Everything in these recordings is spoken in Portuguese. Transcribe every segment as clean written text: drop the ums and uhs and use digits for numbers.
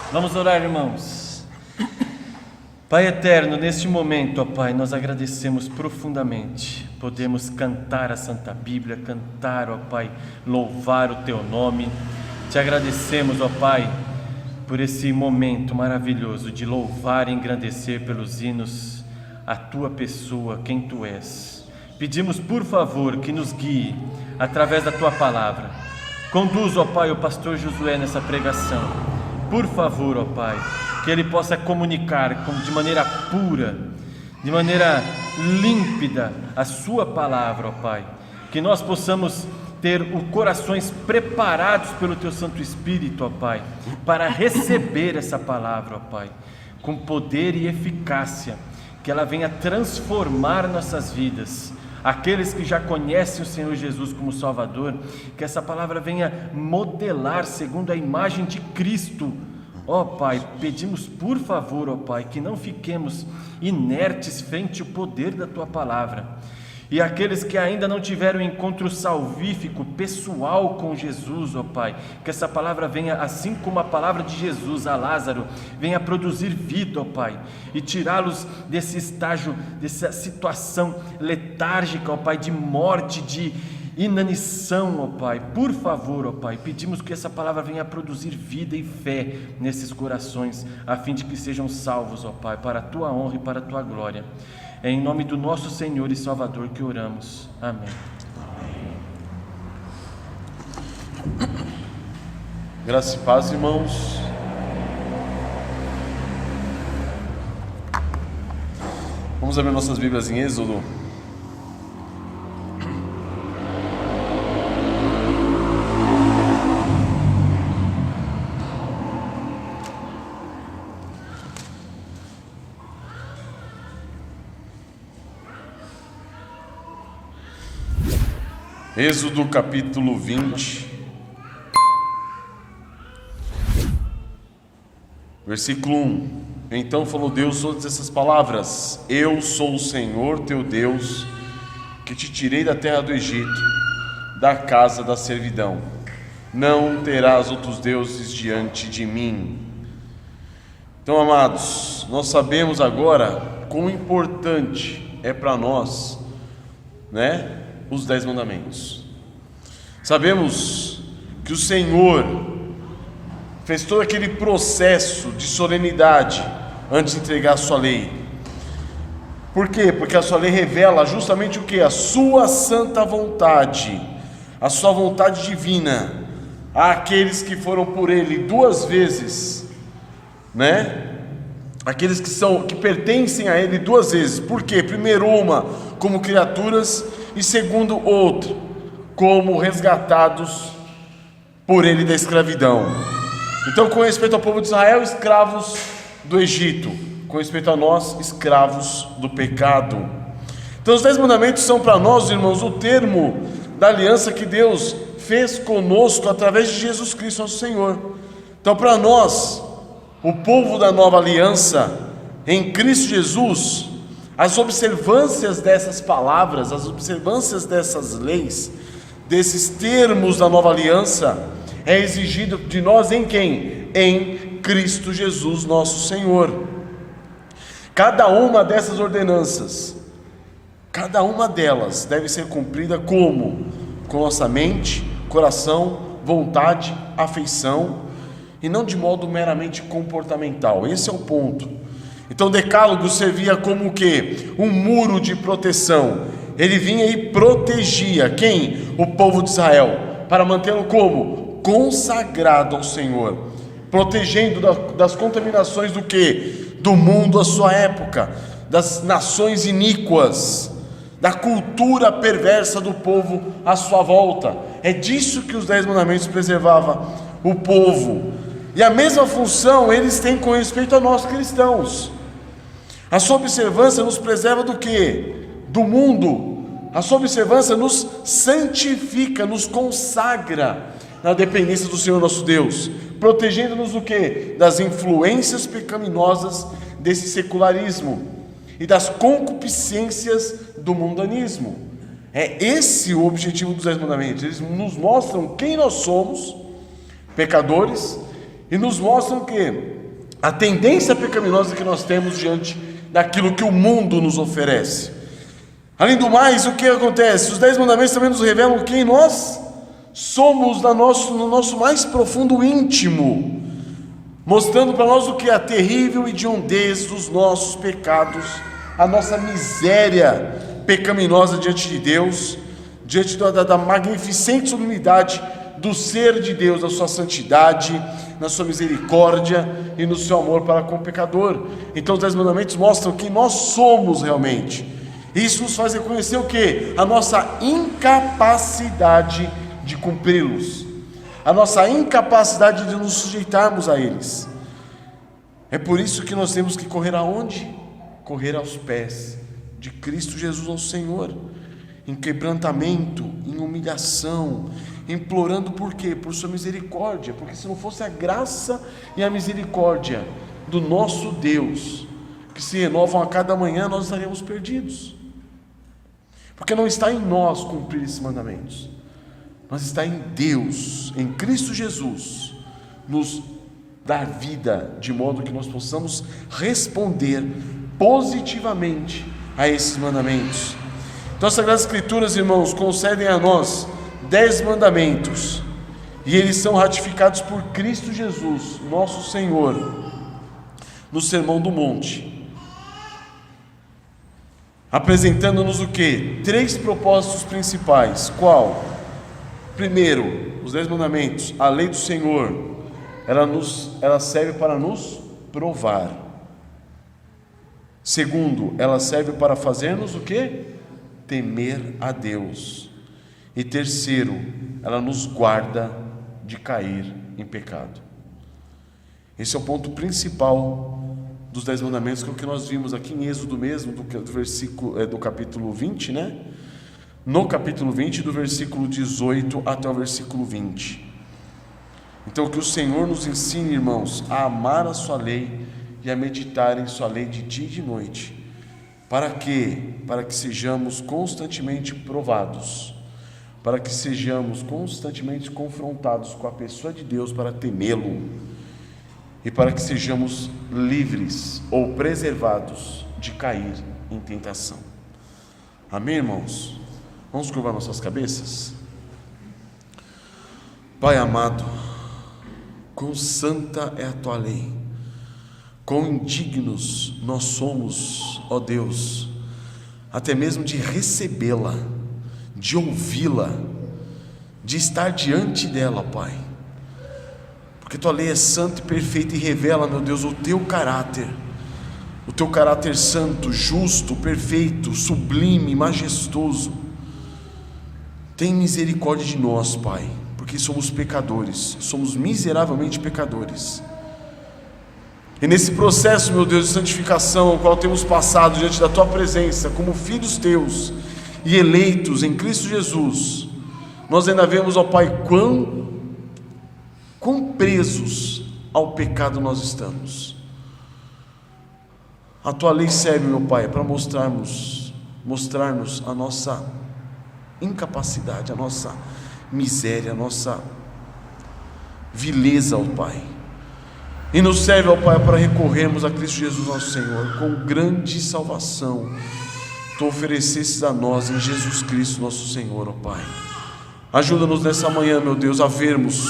Vamos orar, irmãos. Pai eterno, neste momento, ó Pai, nós agradecemos profundamente. Podemos cantar a Santa Bíblia, cantar, ó Pai, louvar o Teu nome. Te agradecemos, ó Pai, por esse momento maravilhoso de louvar e engrandecer pelos hinos a Tua pessoa, quem Tu és. Pedimos, por favor, que nos guie através da Tua palavra. Conduz, ó Pai, o pastor Josué nessa pregação. Por favor, ó Pai, que ele possa comunicar de maneira pura, de maneira límpida a Sua palavra, ó Pai. Que nós possamos ter os corações preparados pelo Teu Santo Espírito, ó Pai, para receber essa palavra, ó Pai, com poder e eficácia, que ela venha transformar nossas vidas. Aqueles que já conhecem o Senhor Jesus como Salvador, que essa palavra venha modelar segundo a imagem de Cristo. Ó Pai, pedimos por favor, ó Pai, que não fiquemos inertes frente ao poder da Tua palavra. E aqueles que ainda não tiveram um encontro salvífico, pessoal com Jesus, ó Pai, que essa palavra venha, assim como a palavra de Jesus a Lázaro, venha produzir vida, ó Pai, e tirá-los desse estágio, dessa situação letárgica, ó Pai, de morte, de inanição, ó Pai. Por favor, ó Pai, pedimos que essa palavra venha produzir vida e fé nesses corações, a fim de que sejam salvos, ó Pai, para a Tua honra e para a Tua glória. É em nome do nosso Senhor e Salvador que oramos. Amém. Graça e paz, irmãos. Vamos abrir nossas Bíblias em Êxodo. Êxodo capítulo 20, versículo 1. Então falou Deus todas essas palavras: Eu sou o Senhor teu Deus, que te tirei da terra do Egito, da casa da servidão. Não terás outros deuses diante de mim. Então, amados, nós sabemos agora quão importante é para nós, os 10 mandamentos. Sabemos que o Senhor fez todo aquele processo de solenidade antes de entregar a sua lei. Por quê? Porque a sua lei revela justamente o que? A sua santa vontade, a sua vontade divina, àqueles que foram por Ele 2 vezes, aqueles que pertencem a Ele 2 vezes. Por quê? Primeiro, uma como criaturas, e segundo, outra como resgatados por Ele da escravidão. Então, com respeito ao povo de Israel, escravos do Egito; com respeito a nós, escravos do pecado. Então, os 10 mandamentos são para nós, irmãos, o termo da aliança que Deus fez conosco através de Jesus Cristo, nosso Senhor. Então, para nós, o povo da nova aliança em Cristo Jesus, as observâncias dessas palavras, as observâncias dessas leis, desses termos da nova aliança, é exigido de nós em quem? Em Cristo Jesus, nosso Senhor. Cada uma dessas ordenanças, cada uma delas deve ser cumprida como? Com nossa mente, coração, vontade, afeição, e não de modo meramente comportamental. Esse é o ponto. Então o decálogo servia como o quê? Um muro de proteção. Ele vinha e protegia quem? O povo de Israel, para mantê-lo como? Consagrado ao Senhor, protegendo das contaminações do quê? Do mundo à sua época, das nações iníquas, da cultura perversa do povo à sua volta. É disso que os 10 mandamentos preservavam o povo. E a mesma função eles têm com respeito a nós cristãos. A sua observância nos preserva do quê? Do mundo. A sua observância nos santifica, nos consagra na dependência do Senhor nosso Deus, protegendo-nos do quê? Das influências pecaminosas desse secularismo e das concupiscências do mundanismo. É esse o objetivo dos 10 mandamentos. Eles nos mostram quem nós somos, pecadores, e nos mostram que a tendência pecaminosa que nós temos diante daquilo que o mundo nos oferece. Além do mais, o que acontece? Os 10 mandamentos também nos revelam quem nós somos no nosso mais profundo íntimo, mostrando para nós o que é a terrível hediondez dos nossos pecados, a nossa miséria pecaminosa diante de Deus, diante da magnificente sublimidade do ser de Deus, da sua santidade, na sua misericórdia e no seu amor para com o pecador. Então os 10 mandamentos mostram quem nós somos realmente. Isso nos faz reconhecer o quê? A nossa incapacidade de cumpri-los, a nossa incapacidade de nos sujeitarmos a eles. É por isso que nós temos que correr aonde? Correr aos pés de Cristo Jesus, ao Senhor, em quebrantamento, em humilhação, implorando por quê? Por sua misericórdia, porque se não fosse a graça e a misericórdia do nosso Deus, que se renovam a cada manhã, nós estaríamos perdidos, porque não está em nós cumprir esses mandamentos, mas está em Deus, em Cristo Jesus, nos dar vida, de modo que nós possamos responder positivamente a esses mandamentos. Então as Sagradas Escrituras, irmãos, concedem a nós 10 mandamentos, e eles são ratificados por Cristo Jesus, nosso Senhor, no Sermão do Monte, apresentando-nos o quê? 3 propósitos principais. Qual? Primeiro, os 10 mandamentos, a lei do Senhor, ela serve para nos provar. Segundo, ela serve para fazermos o quê? Temer a Deus. E terceiro, ela nos guarda de cair em pecado. Esse é o ponto principal dos 10 mandamentos, que é o que nós vimos aqui em Êxodo mesmo, do capítulo 20, né? No capítulo 20, do versículo 18 até o versículo 20. Então que o Senhor nos ensine, irmãos, a amar a sua lei e a meditar em sua lei de dia e de noite. Para quê? Para que sejamos constantemente provados, para que sejamos constantemente confrontados com a pessoa de Deus para temê-lo, e para que sejamos livres ou preservados de cair em tentação. Amém, irmãos? Vamos curvar nossas cabeças? Pai amado, quão santa é a tua lei, quão indignos nós somos, ó Deus, até mesmo de recebê-la, de ouvi-la, de estar diante dela, Pai, porque tua lei é santa e perfeita e revela, meu Deus, o teu caráter santo, justo, perfeito, sublime, majestoso. Tem misericórdia de nós, Pai, porque somos pecadores, somos miseravelmente pecadores. E nesse processo, meu Deus, de santificação, ao qual temos passado diante da tua presença, como filhos teus e eleitos em Cristo Jesus, nós ainda vemos, ó Pai, quão presos ao pecado nós estamos. A tua lei serve, meu Pai, para mostrarmos a nossa incapacidade, a nossa miséria, a nossa vileza, ó Pai, e nos serve, ó Pai, para recorrermos a Cristo Jesus nosso Senhor, com grande salvação Tu oferecesses a nós em Jesus Cristo nosso Senhor, ó Pai. Ajuda-nos nessa manhã, meu Deus, a vermos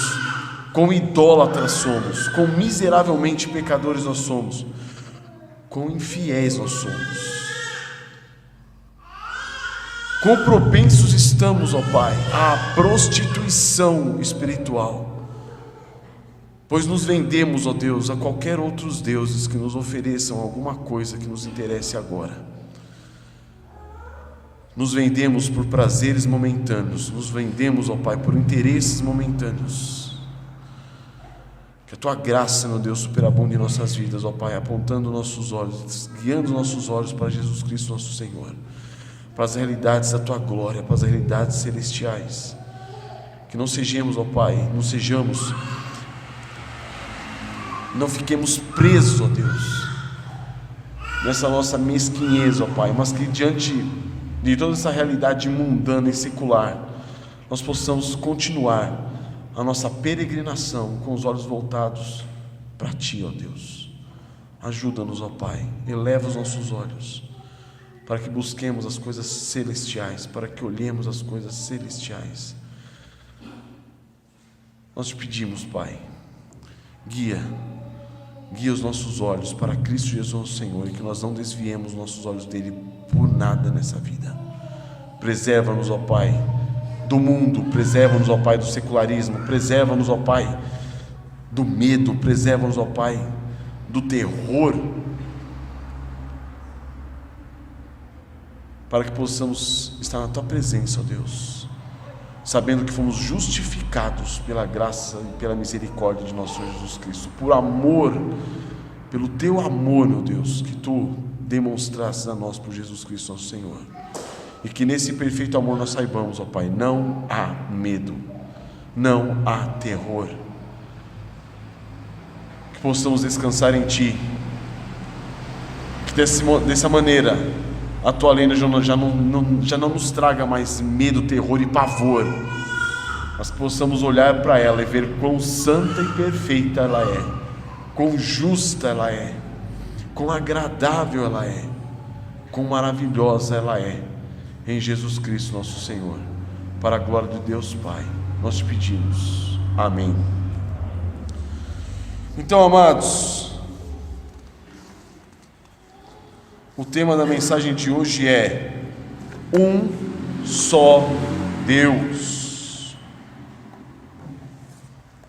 quão idólatras somos, quão miseravelmente pecadores nós somos, quão infiéis nós somos, quão propensos estamos, ó Pai, à prostituição espiritual, pois nos vendemos, ó Deus, a qualquer outros deuses que nos ofereçam alguma coisa que nos interesse agora. Nos vendemos por prazeres momentâneos, nos vendemos, ó Pai, por interesses momentâneos. Que a tua graça, meu Deus, superabunde em nossas vidas, ó Pai, apontando nossos olhos, guiando nossos olhos para Jesus Cristo nosso Senhor, para as realidades da tua glória, para as realidades celestiais. Que não sejamos, ó Pai, não fiquemos presos, ó Deus, nessa nossa mesquinhez, ó Pai, mas que diante de toda essa realidade mundana e secular, nós possamos continuar a nossa peregrinação com os olhos voltados para Ti, ó Deus. Ajuda-nos, ó Pai, eleva os nossos olhos, para que busquemos as coisas celestiais, para que olhemos as coisas celestiais. Nós te pedimos, Pai, guia os nossos olhos para Cristo Jesus, nosso Senhor, e que nós não desviemos nossos olhos dele por nada nessa vida. Preserva-nos, ó Pai, do mundo, preserva-nos, ó Pai, do secularismo, preserva-nos, ó Pai, do medo, preserva-nos, ó Pai, do terror, para que possamos estar na Tua presença, ó Deus, sabendo que fomos justificados pela graça e pela misericórdia de nosso Senhor Jesus Cristo, por amor, pelo Teu amor, meu Deus, que Tu demonstrasses a nós por Jesus Cristo, nosso Senhor, e que nesse perfeito amor nós saibamos, ó Pai, não há medo, não há terror, que possamos descansar em Ti, que dessa maneira a Tua lei já não nos traga mais medo, terror e pavor, mas possamos olhar para ela e ver quão santa e perfeita ela é, quão justa ela é, quão agradável ela é, quão maravilhosa ela é, em Jesus Cristo nosso Senhor, para a glória de Deus Pai, nós te pedimos, amém. Então, amados, o tema da mensagem de hoje é um só Deus.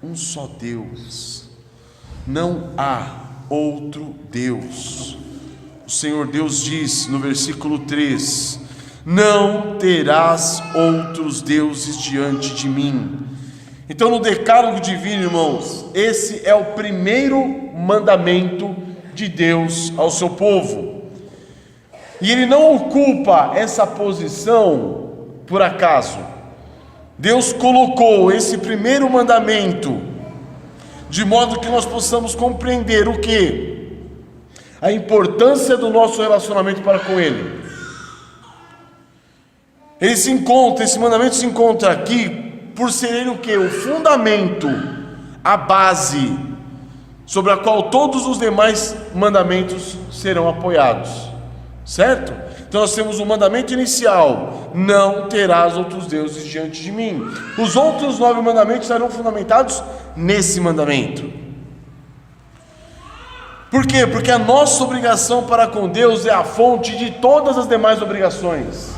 Um só Deus. Não há outro Deus. O Senhor Deus diz no versículo 3: não terás outros deuses diante de mim. Então, no decálogo divino, irmãos, esse é o primeiro mandamento de Deus ao seu povo. E Ele não ocupa essa posição por acaso. Deus colocou esse primeiro mandamento de modo que nós possamos compreender o quê? A importância do nosso relacionamento para com Ele. Esse mandamento se encontra aqui por ser ele o quê? O fundamento, a base sobre a qual todos os demais mandamentos serão apoiados, certo? Então nós temos o mandamento inicial: não terás outros deuses diante de mim. Os outros 9 mandamentos serão fundamentados nesse mandamento. Por quê? Porque a nossa obrigação para com Deus é a fonte de todas as demais obrigações.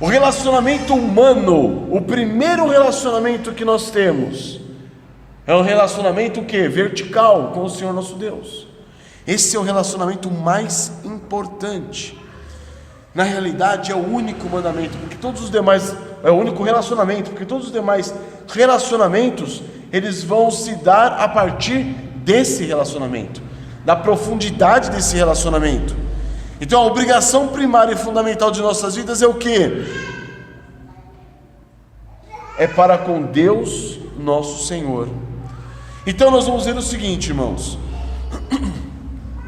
O relacionamento humano, o primeiro relacionamento que nós temos, é um relacionamento o quê? Vertical com o Senhor nosso Deus. Esse é o relacionamento mais importante. Na realidade é o único mandamento, porque todos os demais, é o único relacionamento, porque todos os demais relacionamentos, eles vão se dar a partir desse relacionamento, da profundidade desse relacionamento. Então a obrigação primária e fundamental de nossas vidas é o quê? É para com Deus nosso Senhor. Então nós vamos ver o seguinte, irmãos.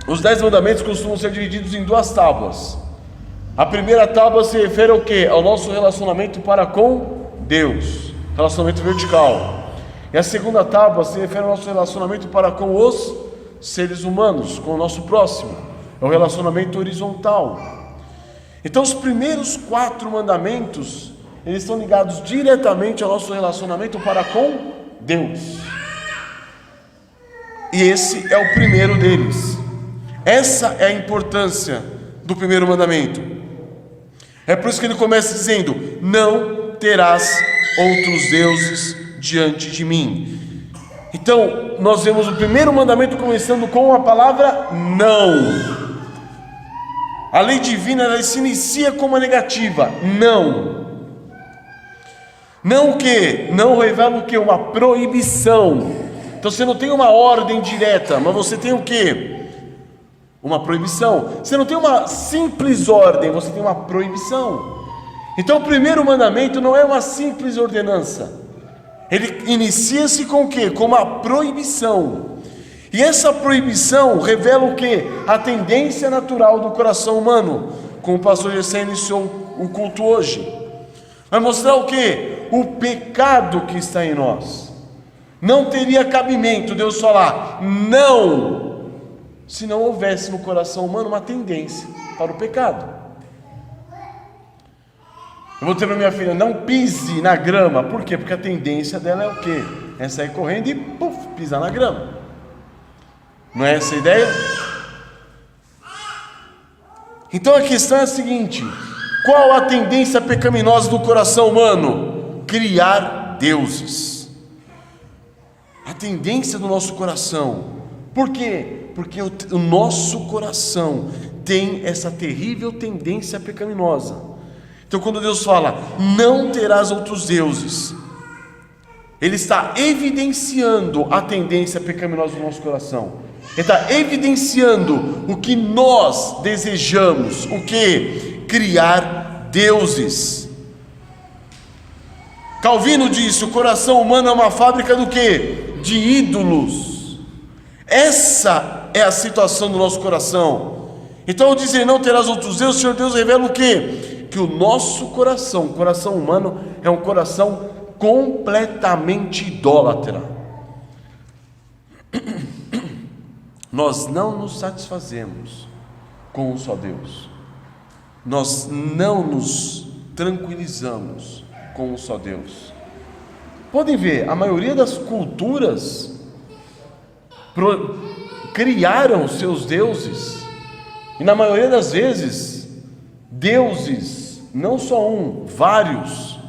Os 10 mandamentos costumam ser divididos em 2 tábuas. A primeira tábua se refere ao quê? Ao nosso relacionamento para com Deus, relacionamento vertical. E a segunda tábua se refere ao nosso relacionamento para com os seres humanos, com o nosso próximo. É o relacionamento horizontal. Então os primeiros 4 mandamentos, eles estão ligados diretamente ao nosso relacionamento para com Deus. E esse é o primeiro deles. Essa é a importância do primeiro mandamento. É por isso que ele começa dizendo: não terás outros deuses diante de mim. Então nós vemos o primeiro mandamento começando com a palavra não. A lei divina, ela se inicia com uma negativa: não. Não o quê? Não revela o quê? Uma proibição. Então você não tem uma ordem direta, mas você tem o quê? Uma proibição. Você não tem uma simples ordem, você tem uma proibição. Então o primeiro mandamento não é uma simples ordenança. Ele inicia-se com o quê? Com uma proibição. E essa proibição revela o quê? A tendência natural do coração humano, como o pastor Gessé iniciou o culto hoje. Vai mostrar o quê? O pecado que está em nós. Não teria cabimento Deus falar não se não houvesse no coração humano uma tendência para o pecado. Eu vou dizer para minha filha: não pise na grama. Por quê? Porque a tendência dela é o quê? É sair correndo e pisar na grama. Não é essa a ideia? Então a questão é a seguinte: qual a tendência pecaminosa do coração humano? Criar deuses. A tendência do nosso coração. Por quê? Porque o nosso coração tem essa terrível tendência pecaminosa. Então quando Deus fala, não terás outros deuses, Ele está evidenciando a tendência pecaminosa do nosso coração. Ele está evidenciando o que nós desejamos. O que? Criar deuses. Calvino disse: o coração humano é uma fábrica do quê? De ídolos. Essa é a situação do nosso coração. Então, ao dizer não terás outros deuses, o Senhor Deus revela o quê? Que o nosso coração, o coração humano, é um coração completamente idólatra. Nós não nos satisfazemos com um só Deus. Nós não nos tranquilizamos com um só Deus. Podem ver, a maioria das culturas criaram seus deuses, e na maioria das vezes, deuses, não só um, vários.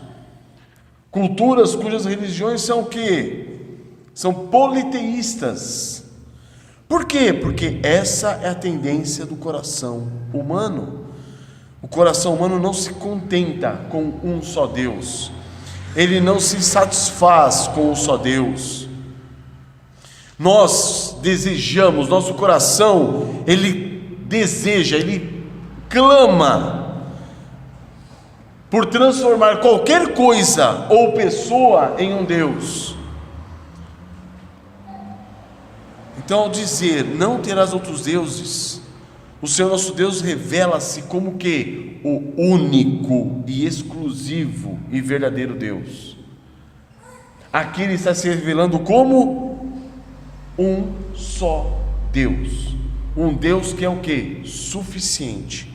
Culturas cujas religiões são o quê? São politeístas. Por quê? Porque essa é a tendência do coração humano. O coração humano não se contenta com um só Deus. Ele não se satisfaz com um só Deus. Nós desejamos, nosso coração, ele deseja, ele clama por transformar qualquer coisa ou pessoa em um Deus. Então, ao dizer não terás outros deuses, o Senhor nosso Deus revela-se como que o único e exclusivo e verdadeiro Deus. Aqui Ele está se revelando como um só Deus. Um Deus que é o que? Suficiente.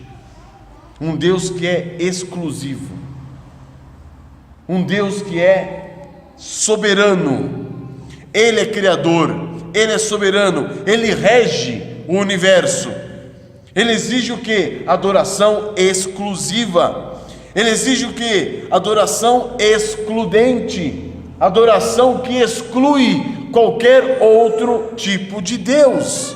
Um Deus que é exclusivo. Um Deus que é soberano. Ele é criador. Ele é soberano. Ele rege o universo. Ele exige o que? Adoração exclusiva. Ele exige o que? Adoração excludente. Adoração que exclui qualquer outro tipo de Deus.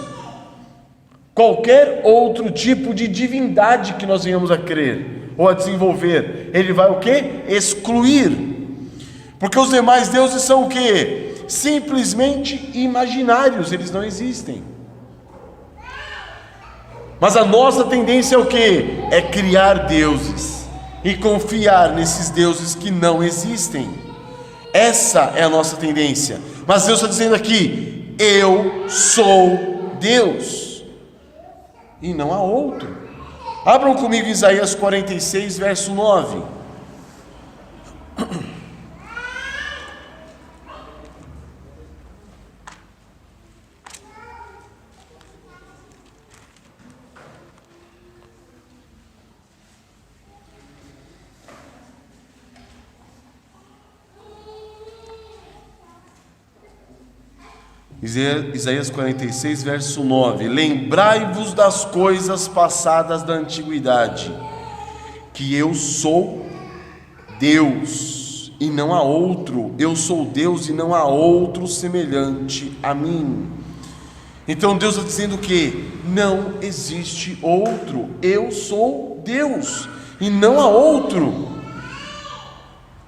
Qualquer outro tipo de divindade que nós venhamos a crer ou a desenvolver, Ele vai o que? Excluir. Porque os demais deuses são o que? Simplesmente imaginários, eles não existem. Mas a nossa tendência é o que? É criar deuses e confiar nesses deuses que não existem. Essa é a nossa tendência. Mas Deus está dizendo aqui: eu sou Deus e não há outro. Abram comigo Isaías 46, verso 9. Isaías 46, verso 9: lembrai-vos das coisas passadas da antiguidade, que eu sou Deus e não há outro, eu sou Deus e não há outro semelhante a mim. Então Deus está dizendo que não existe outro, eu sou Deus e não há outro.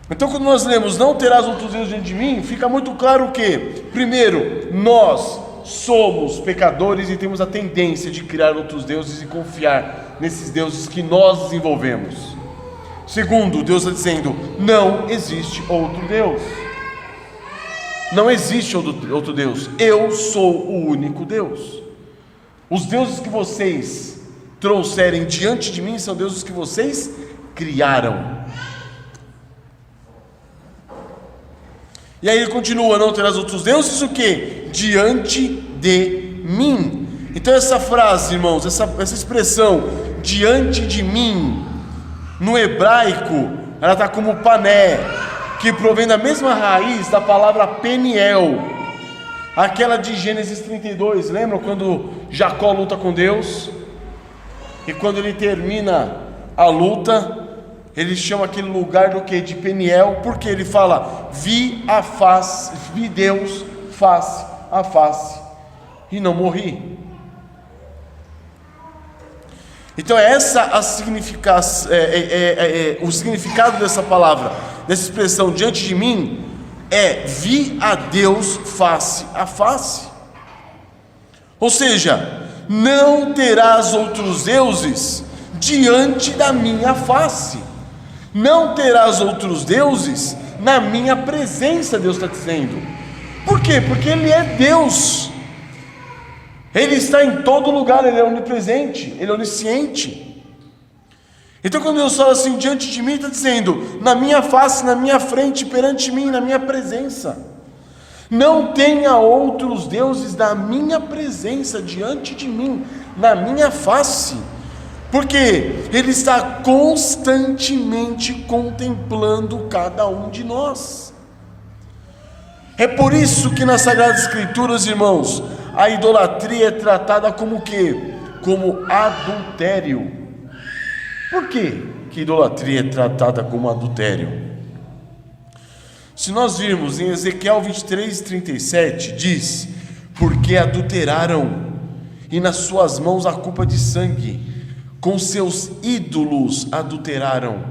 Então, quando nós lemos não terás outros deuses diante de mim, fica muito claro que, primeiro, nós somos pecadores e temos a tendência de criar outros deuses e confiar nesses deuses que nós desenvolvemos. Segundo, Deus está dizendo: não existe outro Deus. Não existe outro Deus. Eu sou o único Deus. Os deuses que vocês trouxerem diante de mim são deuses que vocês criaram. E aí ele continua: não terás outros deuses o que? Diante de mim. Então essa frase, irmãos, essa expressão, diante de mim, no hebraico, ela está como pané, que provém da mesma raiz da palavra Peniel, aquela de Gênesis 32, lembram quando Jacó luta com Deus? E quando ele termina a luta, ele chama aquele lugar do que? De Peniel, porque ele fala, vi Deus face a face, e não morri. Então essa o significado dessa palavra, dessa expressão, diante de mim, vi a Deus face a face. Ou seja, não terás outros deuses diante da minha face, não terás outros deuses na minha presença, Deus está dizendo. Por quê? Porque Ele é Deus, Ele está em todo lugar, Ele é onipresente, Ele é onisciente. Então quando Deus fala assim, diante de mim, está dizendo, na minha face, na minha frente, perante mim, na minha presença. Não tenha outros deuses na minha presença, diante de mim, na minha face, porque Ele está constantemente contemplando cada um de nós. É por isso que nas Sagradas Escrituras, irmãos, a idolatria é tratada como o quê? Como adultério. Por quê que idolatria é tratada como adultério? Se nós virmos em Ezequiel 23:37, diz, porque adulteraram, e nas suas mãos a culpa de sangue, com seus ídolos adulteraram,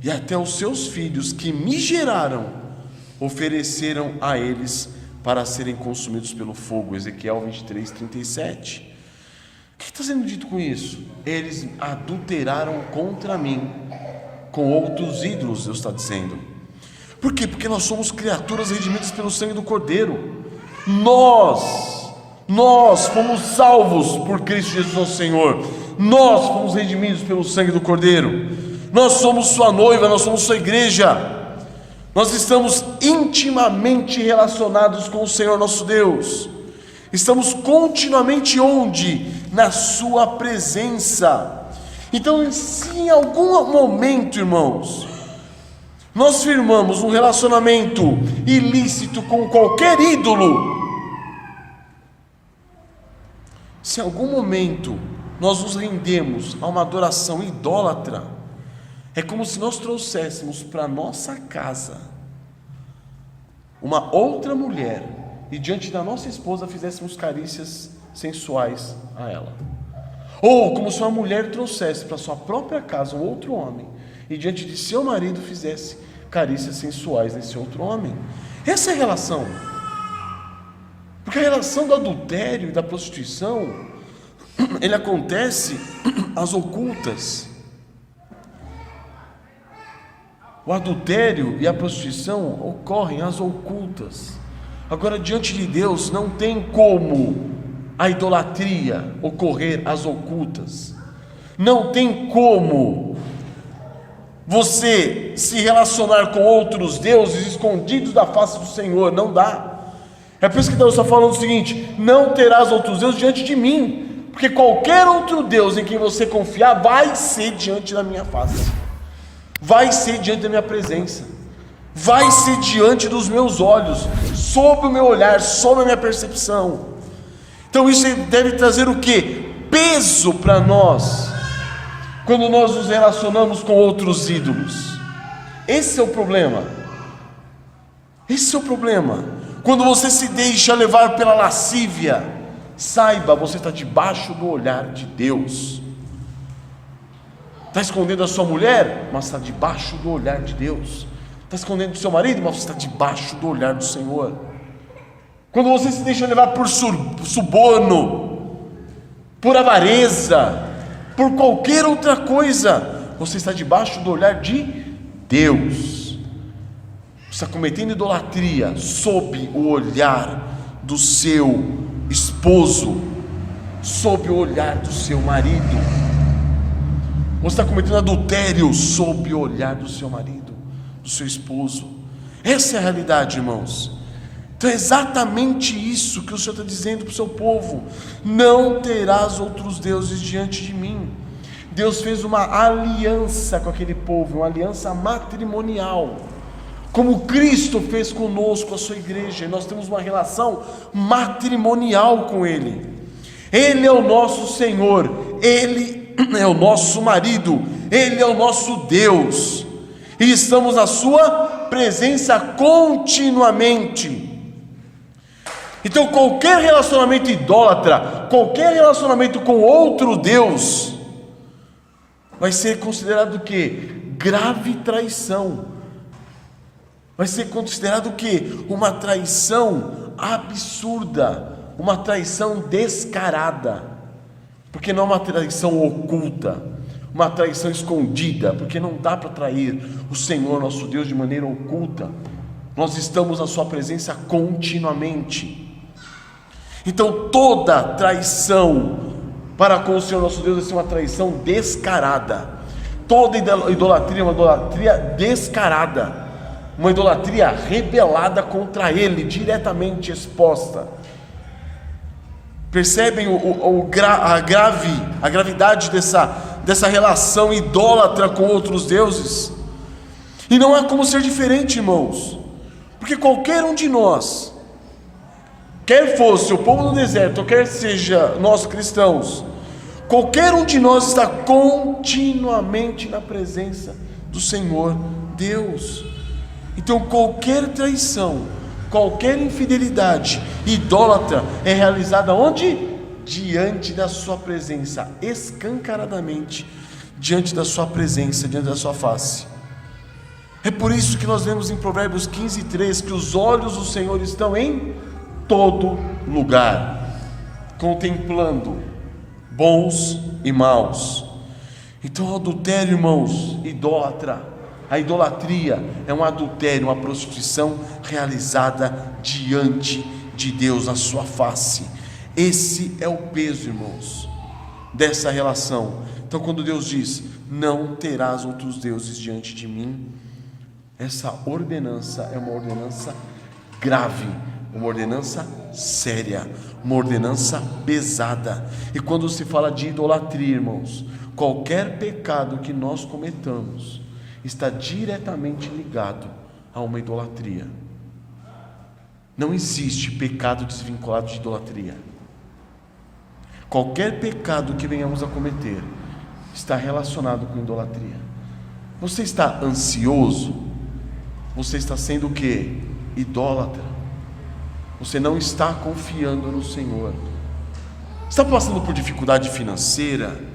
e até os seus filhos que me geraram, ofereceram a eles para serem consumidos pelo fogo. Ezequiel 23:37. O que está sendo dito com isso? Eles adulteraram contra mim, com outros ídolos, Deus está dizendo. Por quê? Porque nós somos criaturas redimidas pelo sangue do Cordeiro. Nós fomos salvos por Cristo Jesus nosso Senhor. Nós fomos redimidos pelo sangue do Cordeiro. Nós somos sua noiva, nós somos sua igreja. Nós estamos intimamente relacionados com o Senhor nosso Deus. Estamos continuamente onde? Na sua presença. Então, se em algum momento, irmãos, nós firmamos um relacionamento ilícito com qualquer ídolo, se em algum momento nós nos rendemos a uma adoração idólatra, é como se nós trouxéssemos para nossa casa uma outra mulher e diante da nossa esposa fizéssemos carícias sensuais a ela. Ou como se uma mulher trouxesse para sua própria casa um outro homem e diante de seu marido fizesse carícias sensuais nesse outro homem. Essa é a relação. Porque a relação do adultério e da prostituição, ele acontece às ocultas. O adultério e a prostituição ocorrem às ocultas. Agora, diante de Deus não tem como a idolatria ocorrer às ocultas. Não tem como você se relacionar com outros deuses escondidos da face do Senhor. Não dá. É por isso que Deus está falando o seguinte: não terás outros deuses diante de mim, porque qualquer outro Deus em quem você confiar vai ser diante da minha face, vai ser diante da minha presença, vai ser diante dos meus olhos, sob o meu olhar, sob a minha percepção. Então isso deve trazer o quê? Peso para nós, quando nós nos relacionamos com outros ídolos. Esse é o problema. Esse é o problema. Quando você se deixa levar pela lascívia, saiba, você está debaixo do olhar de Deus. Está escondendo a sua mulher, mas está debaixo do olhar de Deus. Está escondendo o seu marido, mas você está debaixo do olhar do Senhor. Quando você se deixa levar por suborno, por avareza, por qualquer outra coisa, você está debaixo do olhar de Deus. Você está cometendo idolatria sob o olhar do seu esposo, sob o olhar do seu marido. Você está cometendo adultério sob o olhar do seu marido, do seu esposo. Essa é a realidade, irmãos. Então é exatamente isso que o Senhor está dizendo para o seu povo: não terás outros deuses diante de mim. Deus fez uma aliança com aquele povo, uma aliança matrimonial, como Cristo fez conosco, a sua igreja. Nós temos uma relação matrimonial com Ele. Ele é o nosso Senhor, Ele é o nosso marido, Ele é o nosso Deus, e estamos na sua presença continuamente. Então qualquer relacionamento idólatra, qualquer relacionamento com outro Deus, vai ser considerado o quê? Grave traição. Vai ser considerado o quê? Uma traição absurda, uma traição descarada, porque não é uma traição oculta, uma traição escondida, porque não dá para trair o Senhor nosso Deus de maneira oculta. Nós estamos na sua presença continuamente. Então toda traição para com o Senhor nosso Deus vai ser uma traição descarada. Toda idolatria é uma idolatria descarada, uma idolatria rebelada contra Ele, diretamente exposta. Percebem a gravidade dessa relação idólatra com outros deuses? E não há como ser diferente, irmãos, porque qualquer um de nós, quer fosse o povo do deserto, ou quer seja nós cristãos, qualquer um de nós está continuamente na presença do Senhor Deus. Então qualquer traição, qualquer infidelidade idólatra é realizada onde? Diante da sua presença, escancaradamente, diante da sua presença, diante da sua face. É por isso que nós vemos em Provérbios 15:3 que os olhos do Senhor estão em todo lugar, contemplando bons e maus. Então o adultério, irmãos, idólatra, a idolatria é um adultério, uma prostituição realizada diante de Deus, na sua face. Esse é o peso, irmãos, dessa relação. Então quando Deus diz: não terás outros deuses diante de mim, essa ordenança é uma ordenança grave, uma ordenança séria, uma ordenança pesada. E quando se fala de idolatria, irmãos, qualquer pecado que nós cometamos está diretamente ligado a uma idolatria. Não existe pecado desvinculado de idolatria. Qualquer pecado que venhamos a cometer está relacionado com idolatria. Você está ansioso? Você está sendo o quê? Idólatra. Você não está confiando no Senhor. Está passando por dificuldade financeira?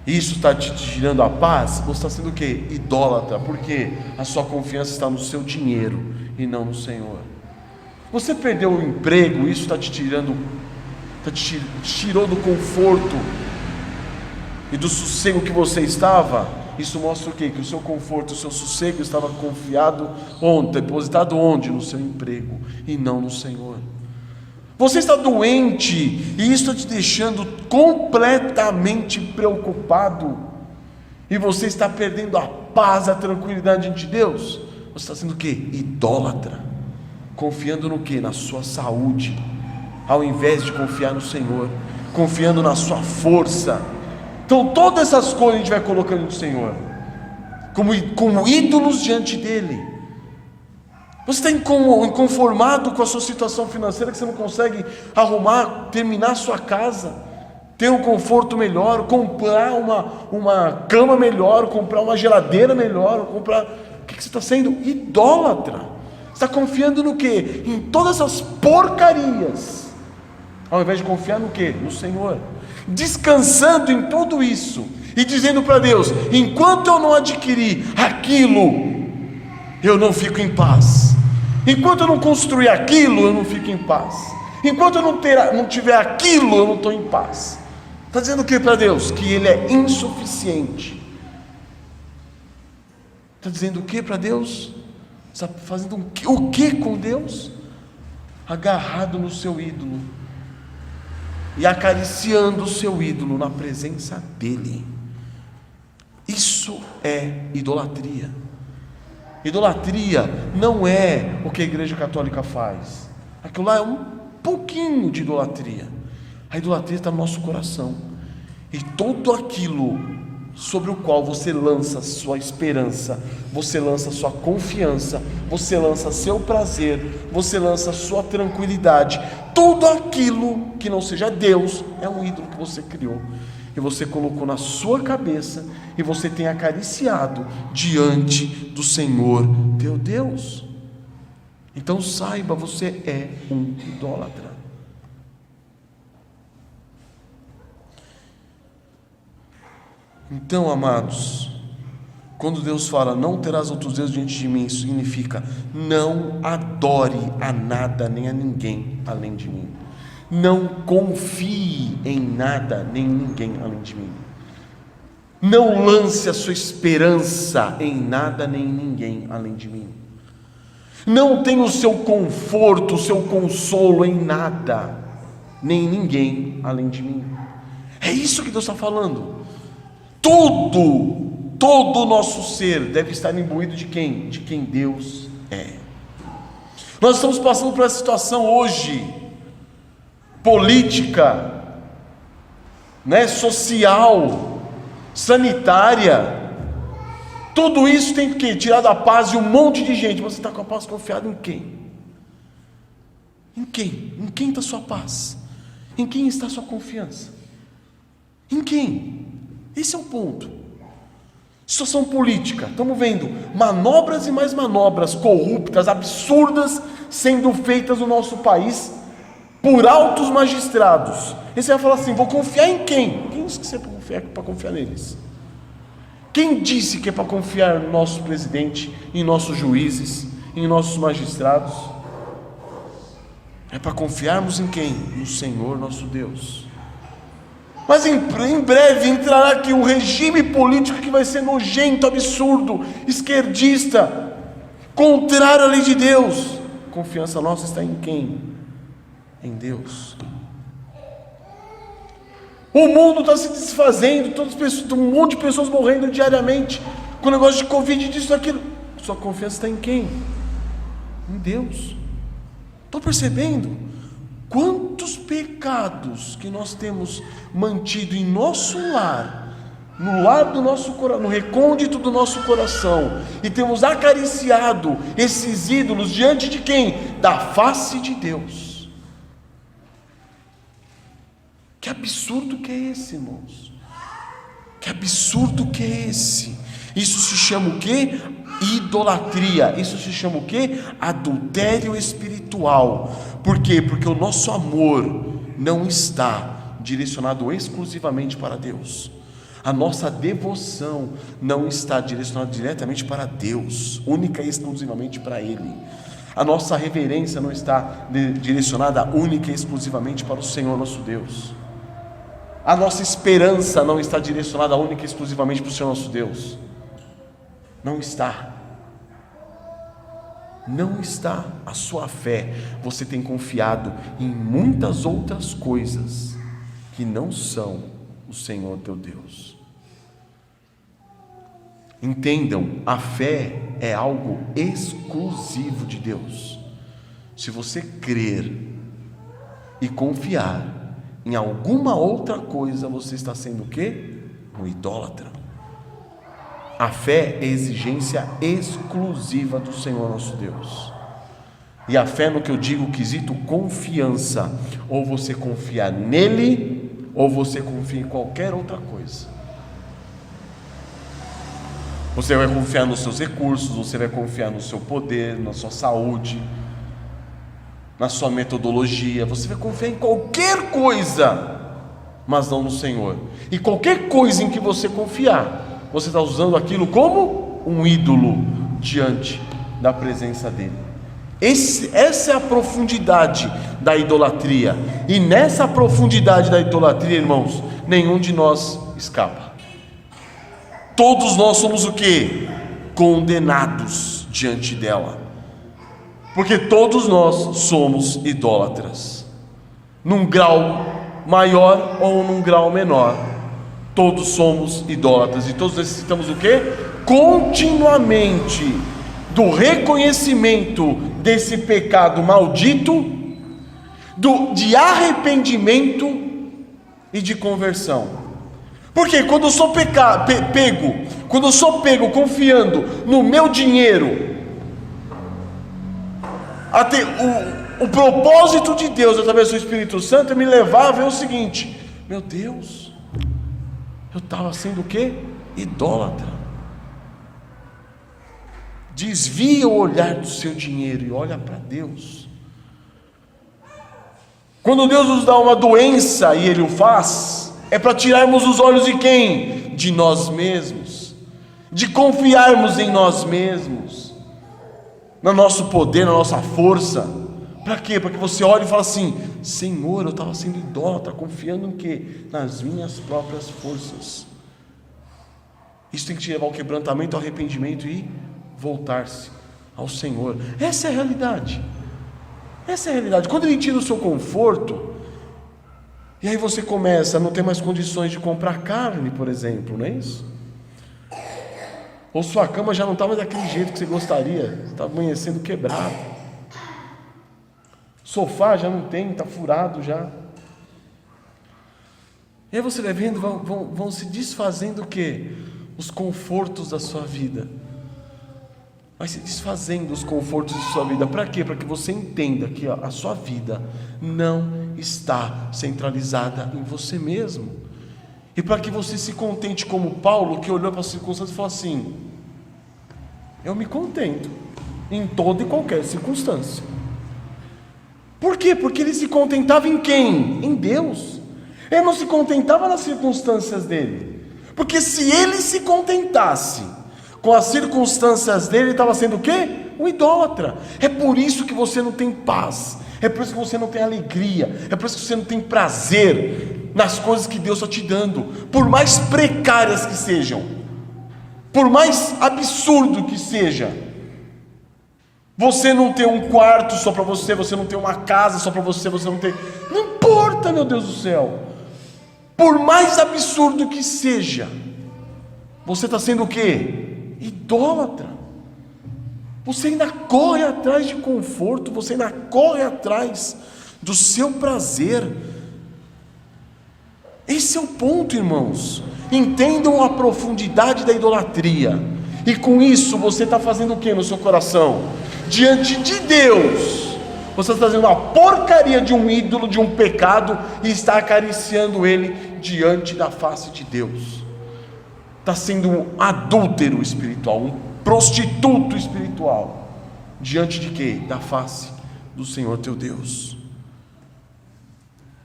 Isso está te tirando a paz? Você está sendo o quê? Idólatra, porque a sua confiança está no seu dinheiro e não no Senhor. Você perdeu o emprego, isso está te tirando, te tirou do conforto e do sossego que você estava. Isso mostra o quê? Que o seu conforto, o seu sossego estava confiado onde? Depositado onde? No seu emprego e não no Senhor. Você está doente e isso está te deixando completamente preocupado, e você está perdendo a paz, a tranquilidade diante de Deus. Você está sendo o quê? Idólatra, confiando no quê? Na sua saúde, ao invés de confiar no Senhor, confiando na sua força. Então todas essas coisas a gente vai colocando no Senhor como ídolos diante dele. Você está inconformado com a sua situação financeira, que você não consegue arrumar, terminar a sua casa, ter um conforto melhor, comprar uma cama melhor, comprar uma geladeira melhor, comprar... O que você está sendo? Idólatra. Você está confiando no quê? Em todas essas porcarias, ao invés de confiar no quê? No Senhor. Descansando em tudo isso e dizendo para Deus: enquanto eu não adquirir aquilo, eu não fico em paz. Enquanto eu não construir aquilo, eu não fico em paz. Enquanto eu não tiver aquilo, eu não estou em paz. Está dizendo o que para Deus? Que Ele é insuficiente. Está dizendo o que para Deus? Está fazendo o que com Deus? Agarrado no seu ídolo e acariciando o seu ídolo na presença dele. Isso é idolatria. Idolatria não é o que a Igreja Católica faz. Aquilo lá é um pouquinho de idolatria. A idolatria está no nosso coração. E tudo aquilo sobre o qual você lança sua esperança, você lança sua confiança, você lança seu prazer, você lança sua tranquilidade, tudo aquilo que não seja Deus é um ídolo que você criou e você colocou na sua cabeça e você tem acariciado diante do Senhor teu Deus. Então saiba, você é um idólatra. Então, amados, quando Deus fala, não terás outros deuses diante de mim, isso significa, não adore a nada nem a ninguém além de mim. Não confie em nada nem em ninguém além de mim. Não lance a sua esperança em nada nem em ninguém além de mim. Não tenha o seu conforto, o seu consolo em nada, nem em ninguém além de mim. É isso que Deus está falando. Todo o nosso ser deve estar imbuído de quem? De quem Deus é. Nós estamos passando por essa situação hoje, política, social, sanitária. Tudo isso tem que tirar da paz de um monte de gente. Você está com a paz confiada em quem? Em quem? Em quem está a sua paz? Em quem está a sua confiança? Em quem? Esse é o ponto. Situação política, estamos vendo manobras e mais manobras corruptas, absurdas, sendo feitas no nosso país por altos magistrados. E você vai falar assim, vou confiar em quem? Quem disse que você é para confiar neles? Quem disse que é para confiar no nosso presidente, em nossos juízes, em nossos magistrados? É para confiarmos em quem? No Senhor nosso Deus. Mas em breve entrará aqui um regime político que vai ser nojento, absurdo, esquerdista, contrário à lei de Deus. A confiança nossa está em quem? Em Deus. O mundo está se desfazendo, um monte de pessoas morrendo diariamente, com o negócio de Covid, disso, daquilo. Sua confiança está em quem? Em Deus. Estão percebendo? Quantos pecados que nós temos mantido em nosso lar, no lar do nosso coração, no recôndito do nosso coração, e temos acariciado esses ídolos diante de quem? Da face de Deus. Que absurdo que é esse, irmãos? Que absurdo que é esse? Isso se chama o quê? Idolatria. Isso se chama o quê? Adultério espiritual. Por quê? Porque o nosso amor não está direcionado exclusivamente para Deus. A nossa devoção não está direcionada diretamente para Deus, única e exclusivamente para Ele. A nossa reverência não está direcionada única e exclusivamente para o Senhor nosso Deus. A nossa esperança não está direcionada única e exclusivamente para o Senhor nosso Deus. Não está. Não está. A sua fé, você tem confiado em muitas outras coisas que não são o Senhor teu Deus. Entendam, a fé é algo exclusivo de Deus. Se você crer e confiar em alguma outra coisa, você está sendo o quê? Um idólatra. A fé é exigência exclusiva do Senhor nosso Deus. E a fé, no que eu digo, quesito confiança. Ou você confia nele, ou você confia em qualquer outra coisa. Você vai confiar nos seus recursos, você vai confiar no seu poder, na sua saúde, na sua metodologia. Você vai confiar em qualquer coisa, mas não no Senhor. E qualquer coisa em que você confiar, você está usando aquilo como um ídolo diante da presença dele. Essa é a profundidade da idolatria. E nessa profundidade da idolatria, irmãos, nenhum de nós escapa. Todos nós somos o quê? Condenados diante dela. Porque todos nós somos idólatras. Num grau maior ou num grau menor. Todos somos idólatras e todos necessitamos o quê? Continuamente do reconhecimento desse pecado maldito, de arrependimento e de conversão. Porque quando eu sou quando eu sou pego confiando no meu dinheiro, até o propósito de Deus através do Espírito Santo é me levar a ver o seguinte: meu Deus, eu estava sendo o quê? Idólatra. Desvia o olhar do seu dinheiro e olha para Deus. Quando Deus nos dá uma doença, e Ele o faz, é para tirarmos os olhos de quem? De nós mesmos, de confiarmos em nós mesmos, no nosso poder, na nossa força. Para quê? Para que você olhe e fale assim: Senhor, eu estava sendo idólatra, confiando em quê? Nas minhas próprias forças. Isso tem que te levar ao quebrantamento, ao arrependimento e voltar-se ao Senhor. Essa é a realidade. Essa é a realidade. Quando Ele tira o seu conforto, e aí você começa a não ter mais condições de comprar carne, por exemplo, não é isso? Ou sua cama já não está mais daquele jeito que você gostaria, está amanhecendo quebrado. Sofá já não tem, está furado já. E aí você vai vendo, vão se desfazendo o quê? Os confortos da sua vida. Vai se desfazendo os confortos de sua vida. Para quê? Para que você entenda que a sua vida não está centralizada em você mesmo. E para que você se contente como Paulo, que olhou para as circunstâncias e falou assim: eu me contento em toda e qualquer circunstância. Por quê? Porque ele se contentava em quem? Em Deus. Ele não se contentava nas circunstâncias dele. Porque se ele se contentasse com as circunstâncias dele, ele estava sendo o quê? Um idólatra. É por isso que você não tem paz, é por isso que você não tem alegria, é por isso que você não tem prazer nas coisas que Deus está te dando, por mais precárias que sejam, por mais absurdo que seja. Você não ter um quarto só para você, você não ter uma casa só para você, você não ter... Não importa, meu Deus do céu. Por mais absurdo que seja, você está sendo o quê? Idólatra. Você ainda corre atrás de conforto, você ainda corre atrás do seu prazer. Esse é o ponto, irmãos. Entendam a profundidade da idolatria. E com isso você está fazendo o que no seu coração? Diante de Deus, você está fazendo uma porcaria de um ídolo, de um pecado, e está acariciando ele diante da face de Deus. Está sendo um adúltero espiritual, um prostituto espiritual, diante de quê? Da face do Senhor teu Deus.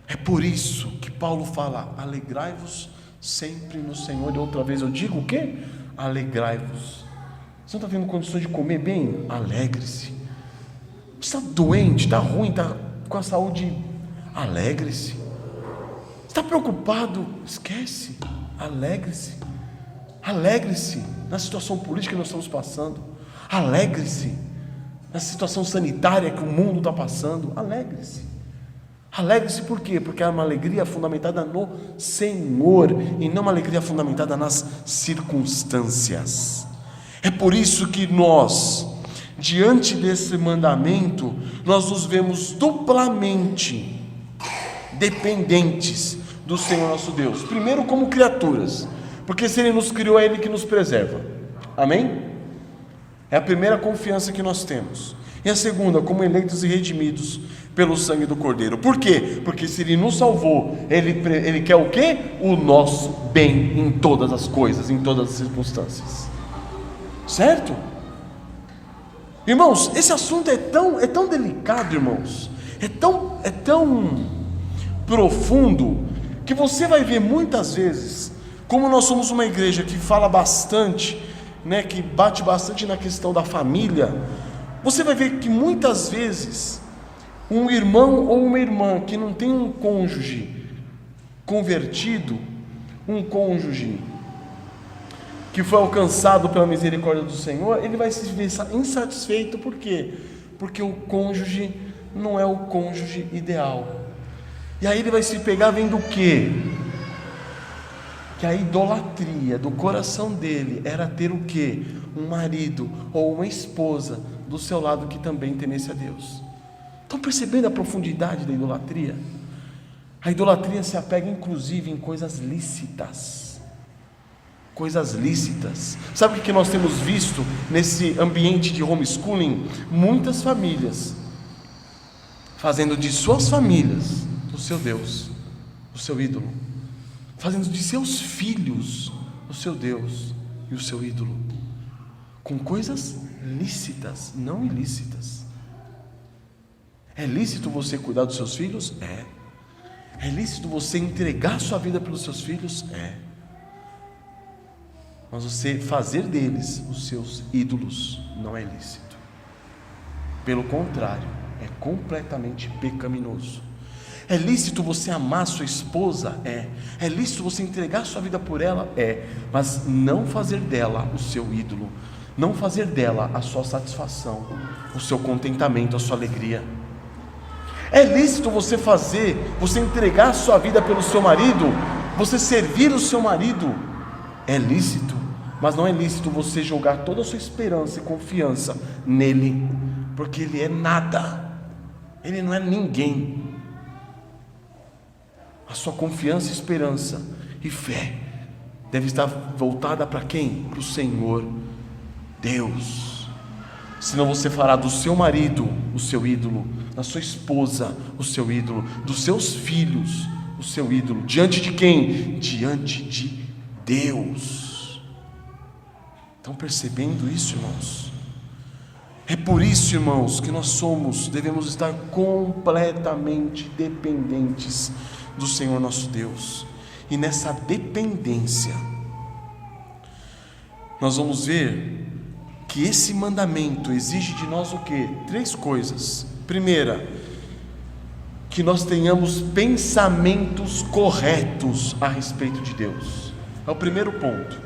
É por isso que Paulo fala: alegrai-vos sempre no Senhor. E outra vez eu digo o quê? Alegrai-vos. Você não está tendo condições de comer bem? Alegre-se. Você está doente, está ruim, está com a saúde? Alegre-se. Está preocupado? Esquece. Alegre-se. Alegre-se na situação política que nós estamos passando. Alegre-se na situação sanitária que o mundo está passando. Alegre-se. Alegre-se por quê? Porque é uma alegria fundamentada no Senhor e não uma alegria fundamentada nas circunstâncias. É por isso que nós, diante desse mandamento, nós nos vemos duplamente dependentes do Senhor nosso Deus. Primeiro, como criaturas, porque se Ele nos criou, é Ele que nos preserva. Amém? É a primeira confiança que nós temos. E a segunda, como eleitos e redimidos pelo sangue do Cordeiro. Por quê? Porque se Ele nos salvou, Ele quer o quê? O nosso bem em todas as coisas, em todas as circunstâncias. Certo? Irmãos, esse assunto é tão delicado, irmãos, é tão profundo, que você vai ver muitas vezes, como nós somos uma igreja que fala bastante, que bate bastante na questão da família, você vai ver que muitas vezes um irmão ou uma irmã que não tem um cônjuge convertido, um cônjuge que foi alcançado pela misericórdia do Senhor, ele vai se ver insatisfeito. Por quê? Porque o cônjuge não é o cônjuge ideal. E aí ele vai se pegar vendo o quê? que a idolatria do coração dele era ter o quê? Um marido ou uma esposa do seu lado que também temesse a Deus. Estão percebendo a profundidade da idolatria? A idolatria se apega inclusive em coisas lícitas. Coisas lícitas. Sabe o que nós temos visto nesse ambiente de homeschooling? Muitas famílias fazendo de suas famílias o seu Deus, o seu ídolo, fazendo de seus filhos o seu Deus e o seu ídolo, com coisas lícitas, não ilícitas. É lícito você cuidar dos seus filhos? É lícito você entregar sua vida pelos seus filhos? Mas você fazer deles os seus ídolos não é lícito. Pelo contrário, é completamente pecaminoso. É lícito você amar sua esposa? É lícito você entregar sua vida por ela? Mas não fazer dela o seu ídolo, não fazer dela a sua satisfação, o seu contentamento, a sua alegria. É lícito você entregar a sua vida pelo seu marido, você servir o seu marido? É lícito, mas não é lícito você jogar toda a sua esperança e confiança nele, porque ele é nada, ele não é ninguém. A sua confiança, esperança e fé deve estar voltada para quem? Para o Senhor Deus. Senão você fará do seu marido o seu ídolo, da sua esposa o seu ídolo, dos seus filhos o seu ídolo. Diante de quem? Diante de Deus. Estão percebendo isso, irmãos? É por isso, irmãos, que devemos estar completamente dependentes do Senhor nosso Deus. E nessa dependência, nós vamos ver que esse mandamento exige de nós o quê? 3 coisas. Primeira, que nós tenhamos pensamentos corretos a respeito de Deus. É o primeiro ponto.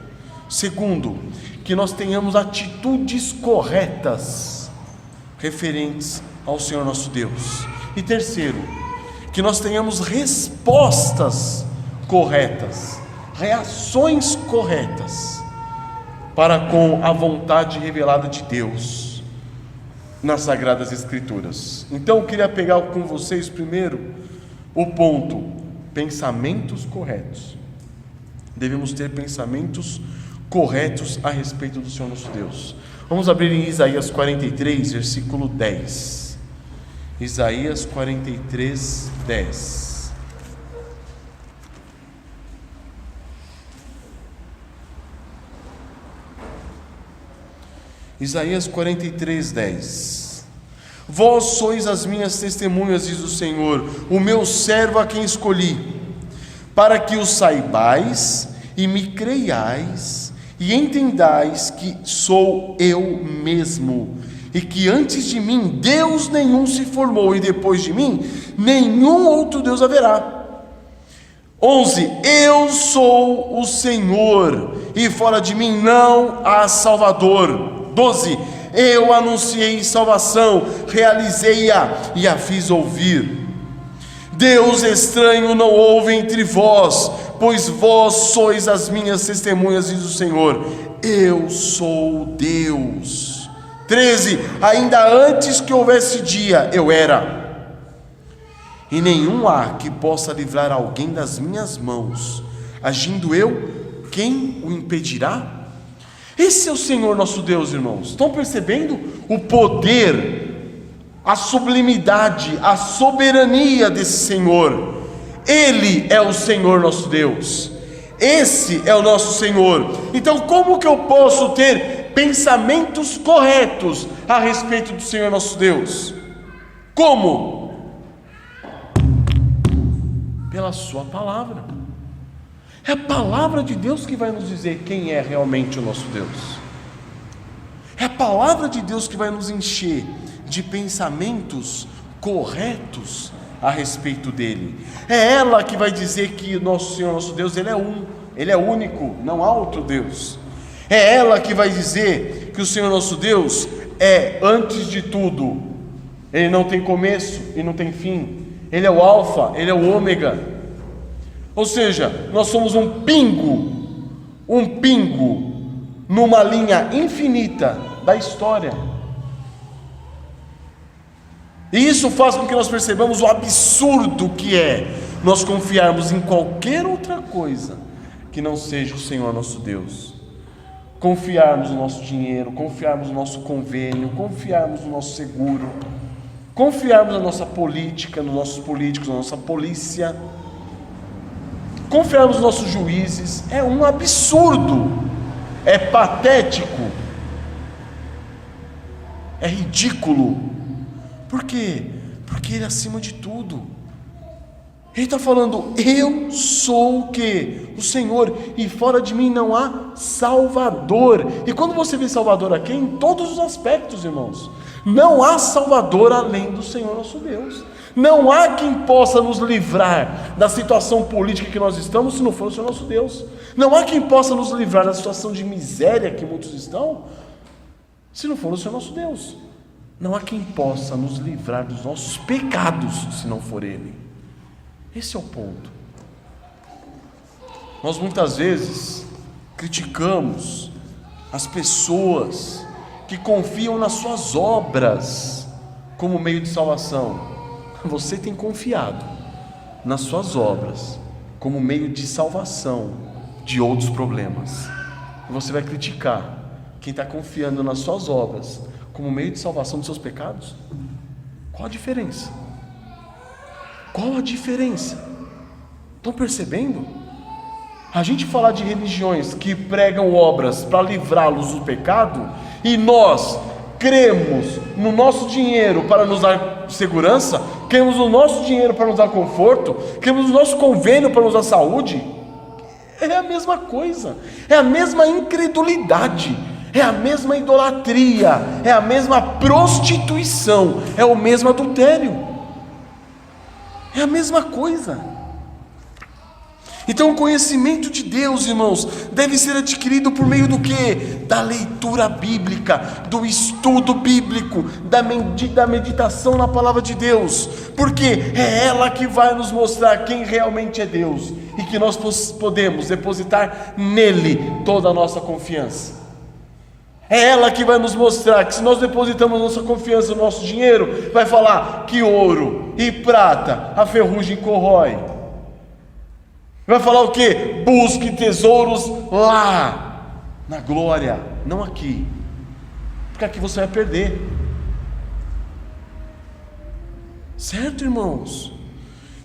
Segundo, que nós tenhamos atitudes corretas referentes ao Senhor nosso Deus. E terceiro, que nós tenhamos respostas corretas, reações corretas para com a vontade revelada de Deus nas Sagradas Escrituras. Então eu queria pegar com vocês primeiro o ponto: pensamentos corretos. Devemos ter pensamentos corretos a respeito do Senhor nosso Deus. Vamos abrir em Isaías 43, versículo 10. Isaías 43, 10. Isaías 43, 10. Vós sois as minhas testemunhas, diz o Senhor, o meu servo a quem escolhi, para que o saibais e me creiais e entendais que sou eu mesmo, e que antes de mim Deus nenhum se formou, e depois de mim nenhum outro Deus haverá. 11. Eu sou o Senhor, e fora de mim não há Salvador. 12. Eu anunciei salvação, realizei-a e a fiz ouvir. Deus estranho não houve entre vós, pois vós sois as minhas testemunhas, diz o Senhor. Eu sou Deus. 13. Ainda antes que houvesse dia, eu era, e nenhum há que possa livrar alguém das minhas mãos. Agindo eu, quem o impedirá? Esse é o Senhor nosso Deus, irmãos. Estão percebendo o poder, a sublimidade, a soberania desse Senhor? Ele é o Senhor nosso Deus. Esse é o nosso Senhor. Então como que eu posso ter pensamentos corretos a respeito do Senhor nosso Deus? Como? Pela sua palavra. É a palavra de Deus que vai nos dizer quem é realmente o nosso Deus. É a palavra de Deus que vai nos encher de pensamentos corretos a respeito dele. É ela que vai dizer que o nosso Senhor, nosso Deus, ele é único, não há outro Deus. É ela que vai dizer que o Senhor nosso Deus é antes de tudo. Ele não tem começo e não tem fim. Ele é o alfa, ele é o ômega. Ou seja, nós somos um pingo numa linha infinita da história. E isso faz com que nós percebamos o absurdo que é nós confiarmos em qualquer outra coisa que não seja o Senhor nosso Deus. Confiarmos no nosso dinheiro, confiarmos no nosso convênio, confiarmos no nosso seguro, confiarmos na nossa política, nos nossos políticos, na nossa polícia, confiarmos nos nossos juízes. É um absurdo, é patético, é ridículo. Por quê? Porque Ele é acima de tudo. Ele está falando: eu sou o quê? O Senhor, e fora de mim não há Salvador. E quando você vê Salvador aqui, em todos os aspectos, irmãos, não há Salvador além do Senhor nosso Deus. Não há quem possa nos livrar da situação política que nós estamos, se não for o Senhor nosso Deus. Não há quem possa nos livrar da situação de miséria que muitos estão, se não for o Senhor nosso Deus. Não há quem possa nos livrar dos nossos pecados, se não for Ele. Esse é o ponto. Nós muitas vezes criticamos as pessoas que confiam nas suas obras como meio de salvação. Você tem confiado nas suas obras como meio de salvação de outros problemas. E você vai criticar quem está confiando nas suas obras como meio de salvação dos seus pecados? Qual a diferença? Qual a diferença? Estão percebendo? A gente falar de religiões que pregam obras para livrá-los do pecado, e nós cremos no nosso dinheiro para nos dar segurança, cremos no nosso dinheiro para nos dar conforto, cremos no nosso convênio para nos dar saúde, é a mesma coisa, é a mesma incredulidade, é a mesma idolatria, é a mesma prostituição, é o mesmo adultério, é a mesma coisa. Então o conhecimento de Deus, irmãos, deve ser adquirido por meio do quê? Da leitura bíblica, do estudo bíblico, da meditação na palavra de Deus, porque é ela que vai nos mostrar quem realmente é Deus, e que nós podemos depositar nele toda a nossa confiança. É ela que vai nos mostrar que se nós depositamos nossa confiança no nosso dinheiro, vai falar que ouro e prata a ferrugem corrói. Vai falar o quê? Busque tesouros lá, na glória, não aqui, porque aqui você vai perder. Certo, irmãos?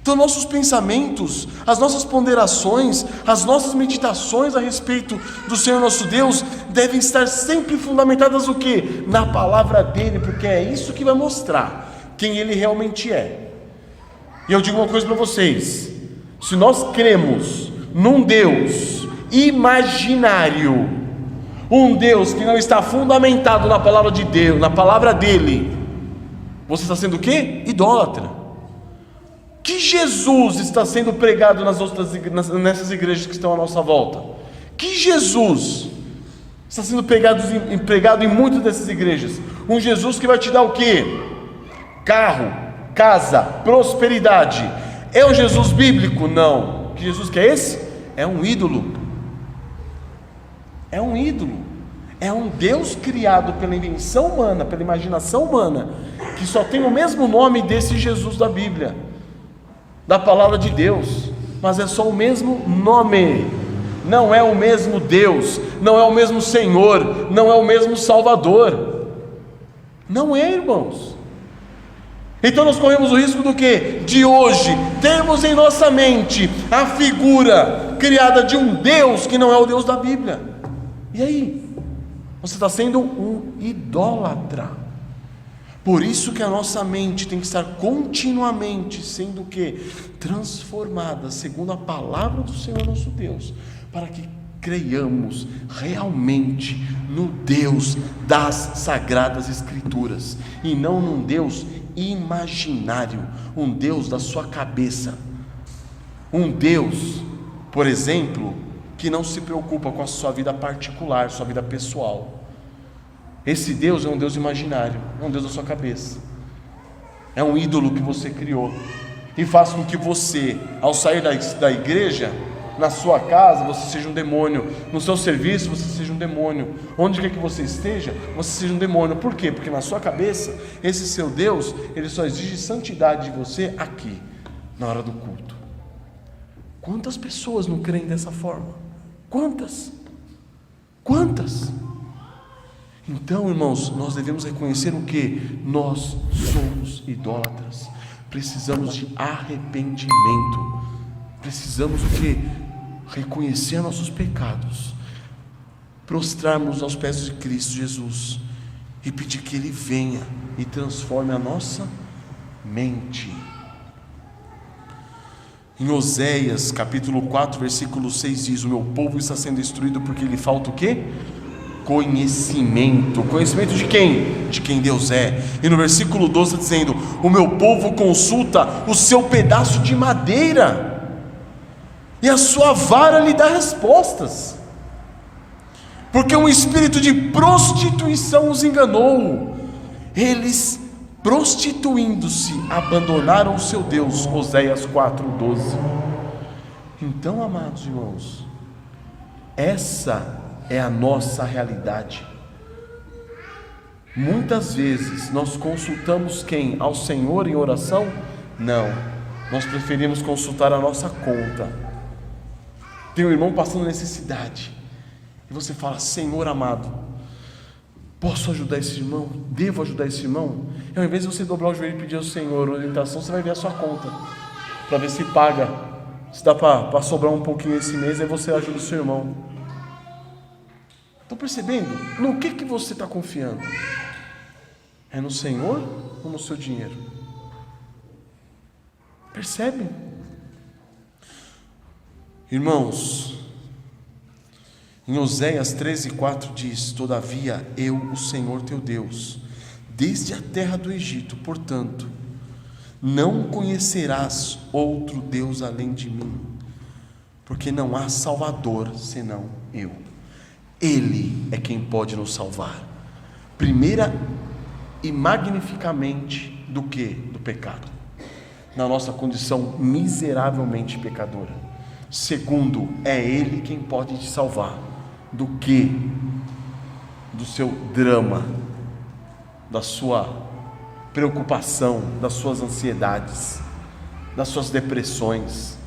Então nossos pensamentos, as nossas ponderações, as nossas meditações a respeito do Senhor nosso Deus devem estar sempre fundamentadas o quê? Na palavra dele, porque é isso que vai mostrar quem ele realmente é. E eu digo uma coisa para vocês: se nós cremos num Deus imaginário, um Deus que não está fundamentado na palavra de Deus, na palavra dele, você está sendo o quê? Idólatra. Que Jesus está sendo pregado nessas igrejas que estão à nossa volta? Que Jesus está sendo pregado em muitas dessas igrejas? Um Jesus que vai te dar o quê? Carro, casa, prosperidade. É um Jesus bíblico? Não. Que Jesus que é esse? É um ídolo. É um ídolo. É um Deus criado pela invenção humana, pela imaginação humana, que só tem o mesmo nome desse Jesus da Bíblia, da palavra de Deus, mas é só o mesmo nome. Não é o mesmo Deus, não é o mesmo Senhor, não é o mesmo Salvador. Não é, irmãos. Então nós corremos o risco do quê? De hoje termos em nossa mente a figura criada de um Deus que não é o Deus da Bíblia. E aí? Você está sendo um idólatra. Por isso que a nossa mente tem que estar continuamente sendo o quê? Transformada segundo a palavra do Senhor nosso Deus, para que creiamos realmente no Deus das Sagradas Escrituras, e não num Deus imaginário, um Deus da sua cabeça, um Deus, por exemplo, que não se preocupa com a sua vida particular, sua vida pessoal. Esse Deus é um Deus imaginário, é um Deus da sua cabeça, é um ídolo que você criou, e faz com que você, ao sair da igreja, na sua casa você seja um demônio, no seu serviço você seja um demônio, onde quer que você esteja, você seja um demônio. Por quê? Porque na sua cabeça, esse seu Deus, ele só exige santidade de você aqui, na hora do culto. Quantas pessoas não creem dessa forma? Quantas? Então, irmãos, nós devemos reconhecer o que? Nós somos idólatras, precisamos de arrependimento, precisamos o que? Reconhecer nossos pecados, prostrarmos aos pés de Cristo Jesus e pedir que Ele venha e transforme a nossa mente. Em Oséias capítulo 4 versículo 6 diz: o meu povo está sendo destruído porque lhe falta o quê? Conhecimento. Conhecimento de quem? De quem Deus é. E no versículo 12 está dizendo: o meu povo consulta o seu pedaço de madeira, e a sua vara lhe dá respostas, porque um espírito de prostituição os enganou, eles, prostituindo-se, abandonaram o seu Deus. Oséias 4:12. Então, amados irmãos, essa é a nossa realidade. Muitas vezes nós consultamos quem? Ao Senhor em oração? Não, nós preferimos consultar a nossa conta. Tem um irmão passando necessidade, e você fala: Senhor amado, posso ajudar esse irmão? Devo ajudar esse irmão? E ao invés de você dobrar o joelho e pedir ao Senhor orientação, você vai ver a sua conta, para ver se paga, se dá para sobrar um pouquinho esse mês, aí você ajuda o seu irmão. Estão percebendo? No que você está confiando? É no Senhor ou no seu dinheiro? Percebe? Irmãos, em Oséias 13:4 diz: todavia eu, o Senhor teu Deus, desde a terra do Egito, portanto, não conhecerás outro Deus além de mim, porque não há Salvador senão eu. Ele é quem pode nos salvar, primeira e magnificamente do que? Do pecado, na nossa condição miseravelmente pecadora. Segundo, é Ele quem pode te salvar do que? Do seu drama, da sua preocupação, das suas ansiedades, das suas depressões,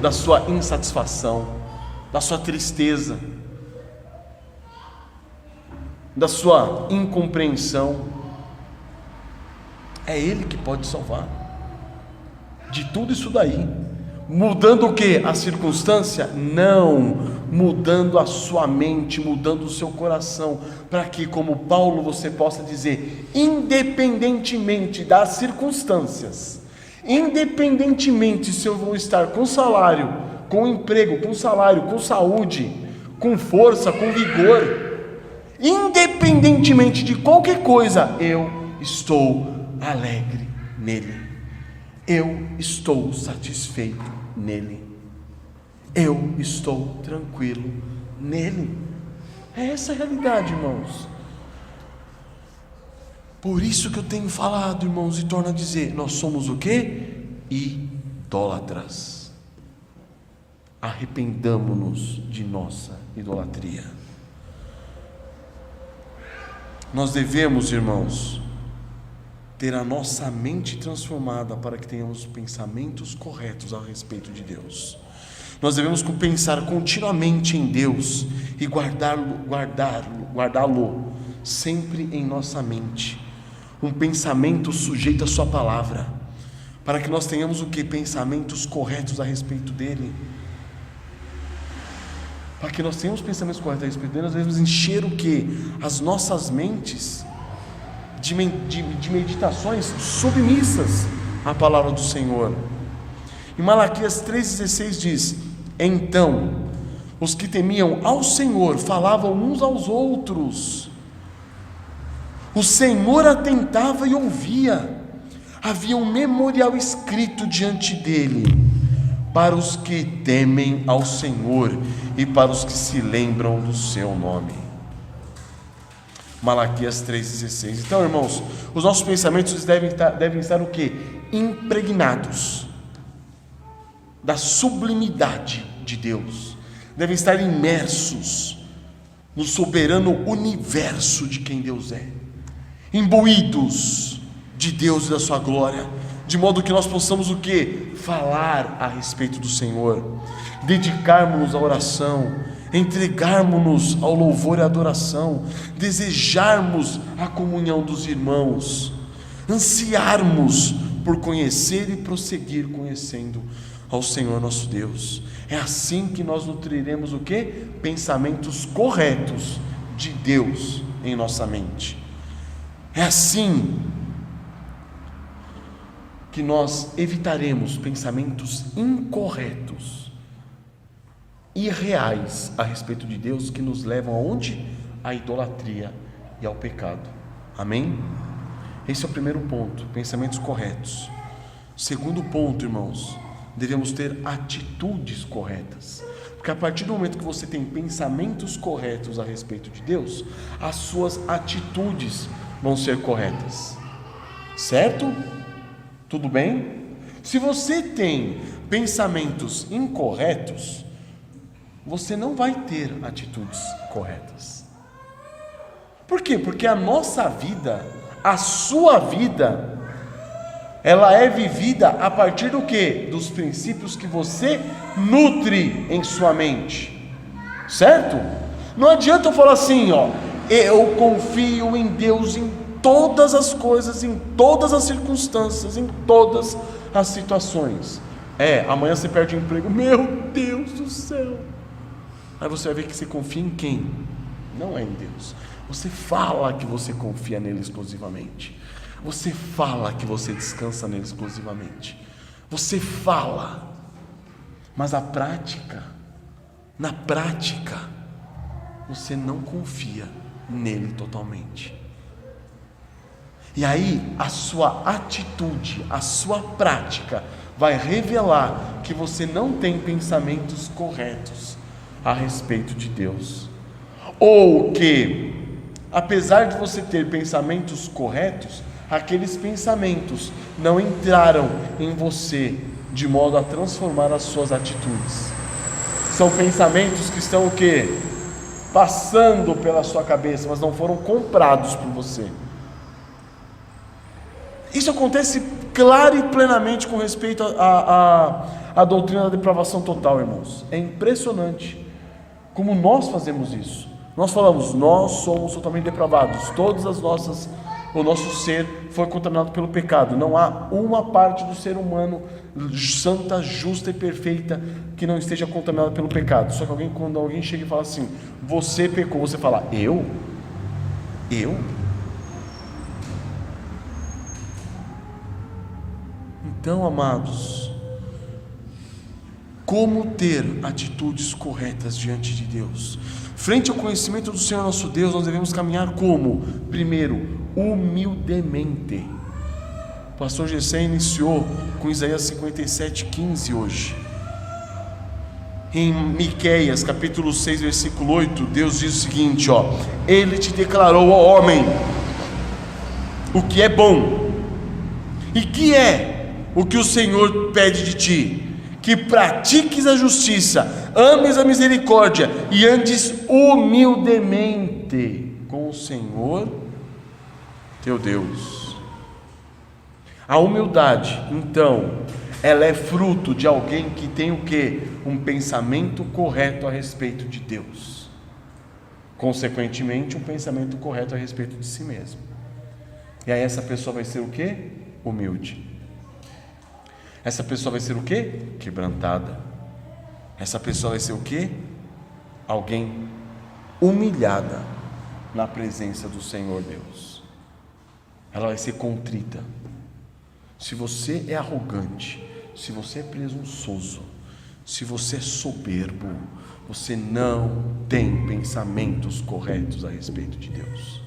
da sua insatisfação, da sua tristeza, da sua incompreensão. É Ele que pode salvar de tudo isso daí. Mudando o que? A circunstância? Não, mudando a sua mente, mudando o seu coração, para que, como Paulo, você possa dizer: independentemente das circunstâncias, independentemente se eu vou estar com salário, com emprego, com salário, com saúde, com força, com vigor, independentemente de qualquer coisa, eu estou alegre nele, eu estou satisfeito nele, eu estou tranquilo nele. É essa a realidade, irmãos. Por isso que eu tenho falado, irmãos, e torno a dizer: nós somos o quê? Idólatras. Arrependamo-nos de nossa idolatria. Nós devemos, irmãos, ter a nossa mente transformada para que tenhamos pensamentos corretos a respeito de Deus. Nós devemos pensar continuamente em Deus e guardá-lo sempre em nossa mente. Um pensamento sujeito à sua palavra, para que nós tenhamos o que? Pensamentos corretos a respeito dele. Para que nós tenhamos pensamentos corretos a respeito dele, nós devemos encher o que? As nossas mentes de meditações submissas à palavra do Senhor. Em Malaquias 3,16 diz: então os que temiam ao Senhor falavam uns aos outros, o Senhor atentava e ouvia, havia um memorial escrito diante dele, para os que temem ao Senhor e para os que se lembram do seu nome. Malaquias 3,16. Então, irmãos, os nossos pensamentos devem estar o quê? impregnados da sublimidade de Deus, devem estar imersos no soberano universo de quem Deus é, imbuídos de Deus e da sua glória, de modo que nós possamos o quê? Falar a respeito do Senhor, dedicarmos-nos à oração, entregarmos-nos ao louvor e à adoração, desejarmos a comunhão dos irmãos, ansiarmos por conhecer e prosseguir conhecendo ao Senhor nosso Deus. É assim que nós nutriremos o quê? Pensamentos corretos de Deus em nossa mente. É assim que nós evitaremos pensamentos incorretos, irreais a respeito de Deus, que nos levam aonde? À idolatria e ao pecado. Amém? Esse é o primeiro ponto, pensamentos corretos. Segundo ponto, irmãos, devemos ter atitudes corretas, porque a partir do momento que você tem pensamentos corretos a respeito de Deus, as suas atitudes vão ser corretas, certo? Tudo bem? Se você tem pensamentos incorretos, você não vai ter atitudes corretas. Por quê? Porque a nossa vida, a sua vida, ela é vivida a partir do quê? Dos princípios que você nutre em sua mente, certo? Não adianta eu falar assim, eu confio em Deus em todas as coisas, em todas as circunstâncias, em todas as situações. Amanhã você perde o emprego, meu Deus do céu. Aí você vai ver que você confia em quem? Não é em Deus. Você fala que você confia nele exclusivamente. Você fala que você descansa nele exclusivamente. Você fala, mas na prática, você não confia nele totalmente. E aí a sua atitude, a sua prática vai revelar que você não tem pensamentos corretos a respeito de Deus, ou que, apesar de você ter pensamentos corretos, aqueles pensamentos não entraram em você de modo a transformar as suas atitudes. São pensamentos que estão o quê? Passando pela sua cabeça, mas não foram comprados por você. Isso acontece claro e plenamente com respeito à doutrina da depravação total, irmãos. É impressionante como nós fazemos isso. Nós falamos, nós somos totalmente depravados, o nosso ser foi contaminado pelo pecado. Não há uma parte do ser humano santa, justa e perfeita que não esteja contaminada pelo pecado. Só que quando alguém chega e fala assim, você pecou, você fala, eu? Então, amados, como ter atitudes corretas diante de Deus? Frente ao conhecimento do Senhor nosso Deus, nós devemos caminhar como? Primeiro, humildemente. O pastor Gessé iniciou com Isaías 57:15 hoje. Em Miqueias, capítulo 6, versículo 8, Deus diz o seguinte, Ele te declarou, ó homem, o que é bom, e que é o que o Senhor pede de ti, que pratiques a justiça, ames a misericórdia e andes humildemente com o Senhor teu Deus. A humildade, então, ela é fruto de alguém que tem o quê? Um pensamento correto a respeito de Deus, consequentemente um pensamento correto a respeito de si mesmo. E aí essa pessoa vai ser o quê? Humilde. Essa pessoa vai ser o quê? Quebrantada. Essa pessoa vai ser o quê? Alguém humilhada na presença do Senhor Deus. Ela vai ser contrita. Se você é arrogante, se você é presunçoso, se você é soberbo, você não tem pensamentos corretos a respeito de Deus.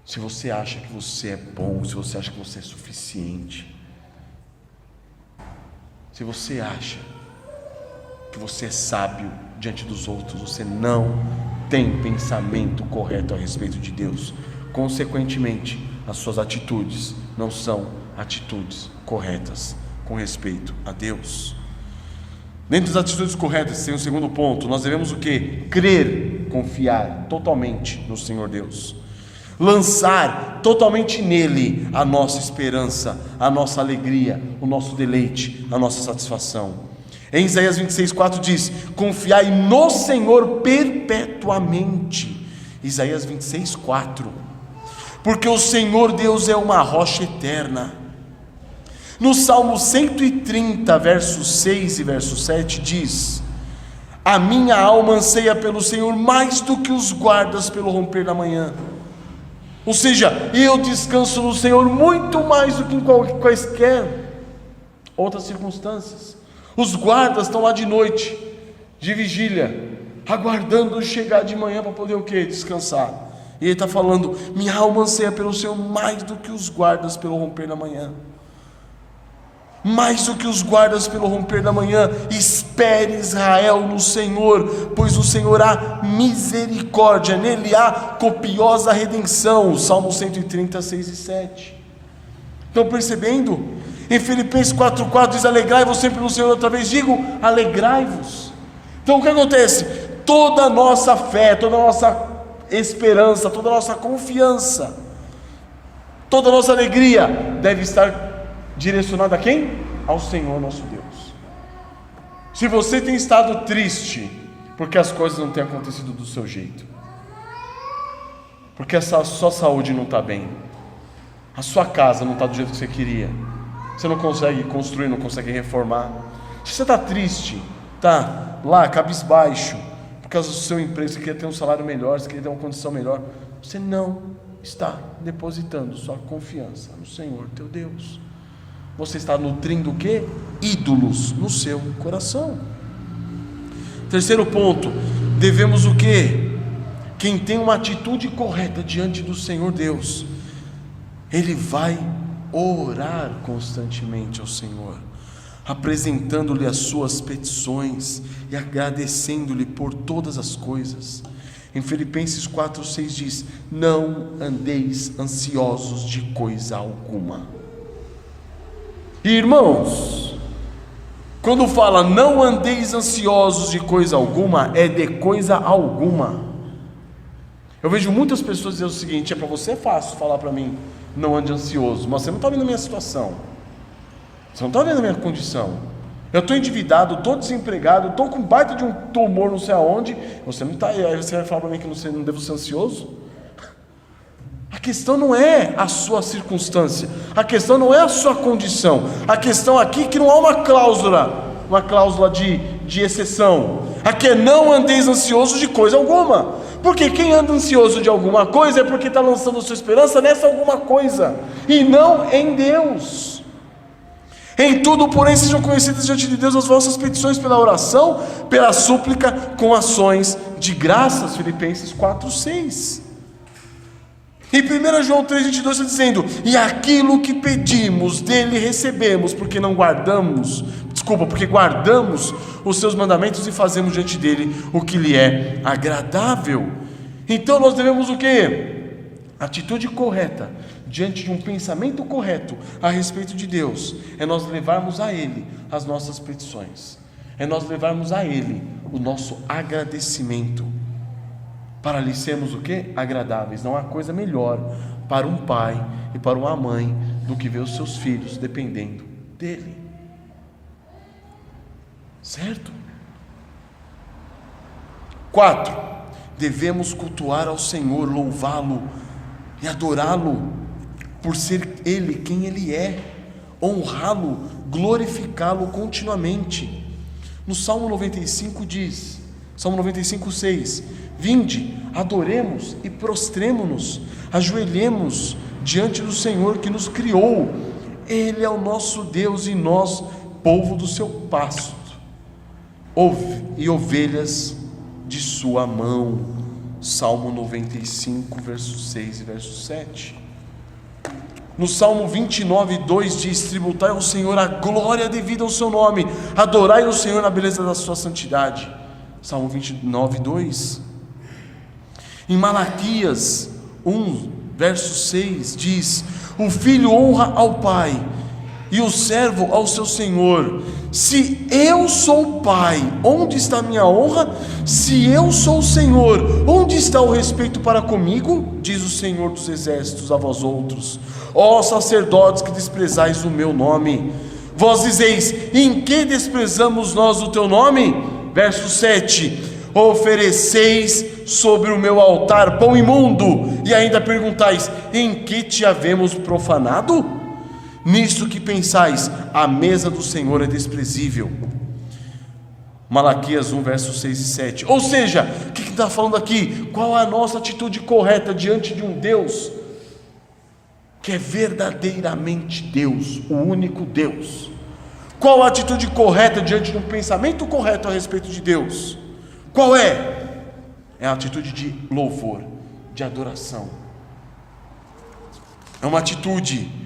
Se você acha que você é bom, se você acha que você é suficiente, se você acha que você é sábio diante dos outros, você não tem pensamento correto a respeito de Deus. Consequentemente, as suas atitudes não são atitudes corretas com respeito a Deus. Dentro das atitudes corretas tem um segundo ponto. Nós devemos o quê? Crer, confiar totalmente no Senhor Deus, lançar totalmente nele a nossa esperança, a nossa alegria, o nosso deleite, a nossa satisfação. Em Isaías 26:4 diz: confiai no Senhor perpetuamente. Isaías 26:4. Porque o Senhor Deus é uma rocha eterna. No Salmo 130, versos 6 e verso 7 diz: a minha alma anseia pelo Senhor mais do que os guardas pelo romper da manhã. Ou seja, eu descanso no Senhor muito mais do que em quaisquer outras circunstâncias. Os guardas estão lá de noite, de vigília, aguardando chegar de manhã para poder o quê? Descansar. E ele está falando: minha alma anseia pelo Senhor mais do que os guardas pelo romper da manhã. Mais do que os guardas pelo romper da manhã. Espere, Israel, no Senhor, pois o Senhor há misericórdia, nele há copiosa redenção. Salmo 130, 6 e 7. Estão percebendo? Em Filipenses 4,4 diz: alegrai-vos sempre no Senhor. Outra vez digo: alegrai-vos. Então o que acontece? Toda a nossa fé, toda a nossa esperança, toda a nossa confiança, toda a nossa alegria deve estar direcionada a quem? Ao Senhor nosso Deus. Se você tem estado triste porque as coisas não têm acontecido do seu jeito, porque a sua saúde não está bem, a sua casa não está do jeito que você queria, você não consegue construir, não consegue reformar, se você está triste, está lá cabisbaixo por causa do seu emprego, você queria ter um salário melhor, você queria ter uma condição melhor, você não está depositando sua confiança no Senhor teu Deus. Você está nutrindo o quê? Ídolos no seu coração. Terceiro ponto, devemos o quê? Quem tem uma atitude correta diante do Senhor Deus, ele vai orar constantemente ao Senhor, apresentando-lhe as suas petições e agradecendo-lhe por todas as coisas. Em Filipenses 4:6 diz: não andeis ansiosos de coisa alguma. Irmãos, quando fala não andeis ansiosos de coisa alguma, é de coisa alguma. Eu vejo muitas pessoas dizer o seguinte: é para você é fácil falar para mim, não ande ansioso, mas você não está vendo a minha situação, você não está vendo a minha condição. Eu estou endividado, estou desempregado, estou com baita de um tumor não sei aonde, você não está, aí você vai falar para mim que não devo ser ansioso? A questão não é a sua circunstância, a questão não é a sua condição, a questão aqui é que não há uma cláusula de exceção. Aqui é não andeis ansiosos de coisa alguma, porque quem anda ansioso de alguma coisa é porque está lançando sua esperança nessa alguma coisa, e não em Deus. Em tudo, porém, sejam conhecidas diante de Deus as vossas petições pela oração, pela súplica, com ações de graças. Filipenses 4:6. Em 1 João 3,22 está dizendo: e aquilo que pedimos dele recebemos, porque guardamos os seus mandamentos e fazemos diante dele o que lhe é agradável. Então nós devemos o quê? Atitude correta, diante de um pensamento correto a respeito de Deus, é nós levarmos a Ele as nossas petições, é nós levarmos a Ele o nosso agradecimento, para lhe sermos o quê? Agradáveis. Não há coisa melhor para um pai e para uma mãe do que ver os seus filhos dependendo dele. Certo? 4. Devemos cultuar ao Senhor, louvá-lo e adorá-lo por ser Ele quem Ele é, honrá-lo, glorificá-lo continuamente. No Salmo 95 diz, Salmo 95:6: vinde, adoremos e prostremo-nos, ajoelhemos diante do Senhor que nos criou. Ele é o nosso Deus e nós, povo do seu pasto, e ovelhas de sua mão. Salmo 95, versos 6 e verso 7. No Salmo 29:2 diz: tributai ao Senhor a glória devida ao seu nome, adorai o Senhor na beleza da sua santidade. Salmo 29:2. Em Malaquias 1, verso 6 diz: o filho honra ao pai e o servo ao seu senhor. Se eu sou pai, onde está a minha honra? Se eu sou o Senhor, onde está o respeito para comigo? Diz o Senhor dos exércitos a vós outros, ó sacerdotes que desprezais o meu nome. Vós dizeis: em que desprezamos nós o teu nome? Verso 7: ofereceis sobre o meu altar pão imundo, e ainda perguntais: em que te havemos profanado? Nisto que pensais, a mesa do Senhor é desprezível. Malaquias 1, versos 6 e 7. Ou seja, o que está falando aqui? Qual a nossa atitude correta diante de um Deus que é verdadeiramente Deus, o único Deus? Qual a atitude correta diante de um pensamento correto a respeito de Deus? Qual é? É a atitude de louvor, de adoração. É uma atitude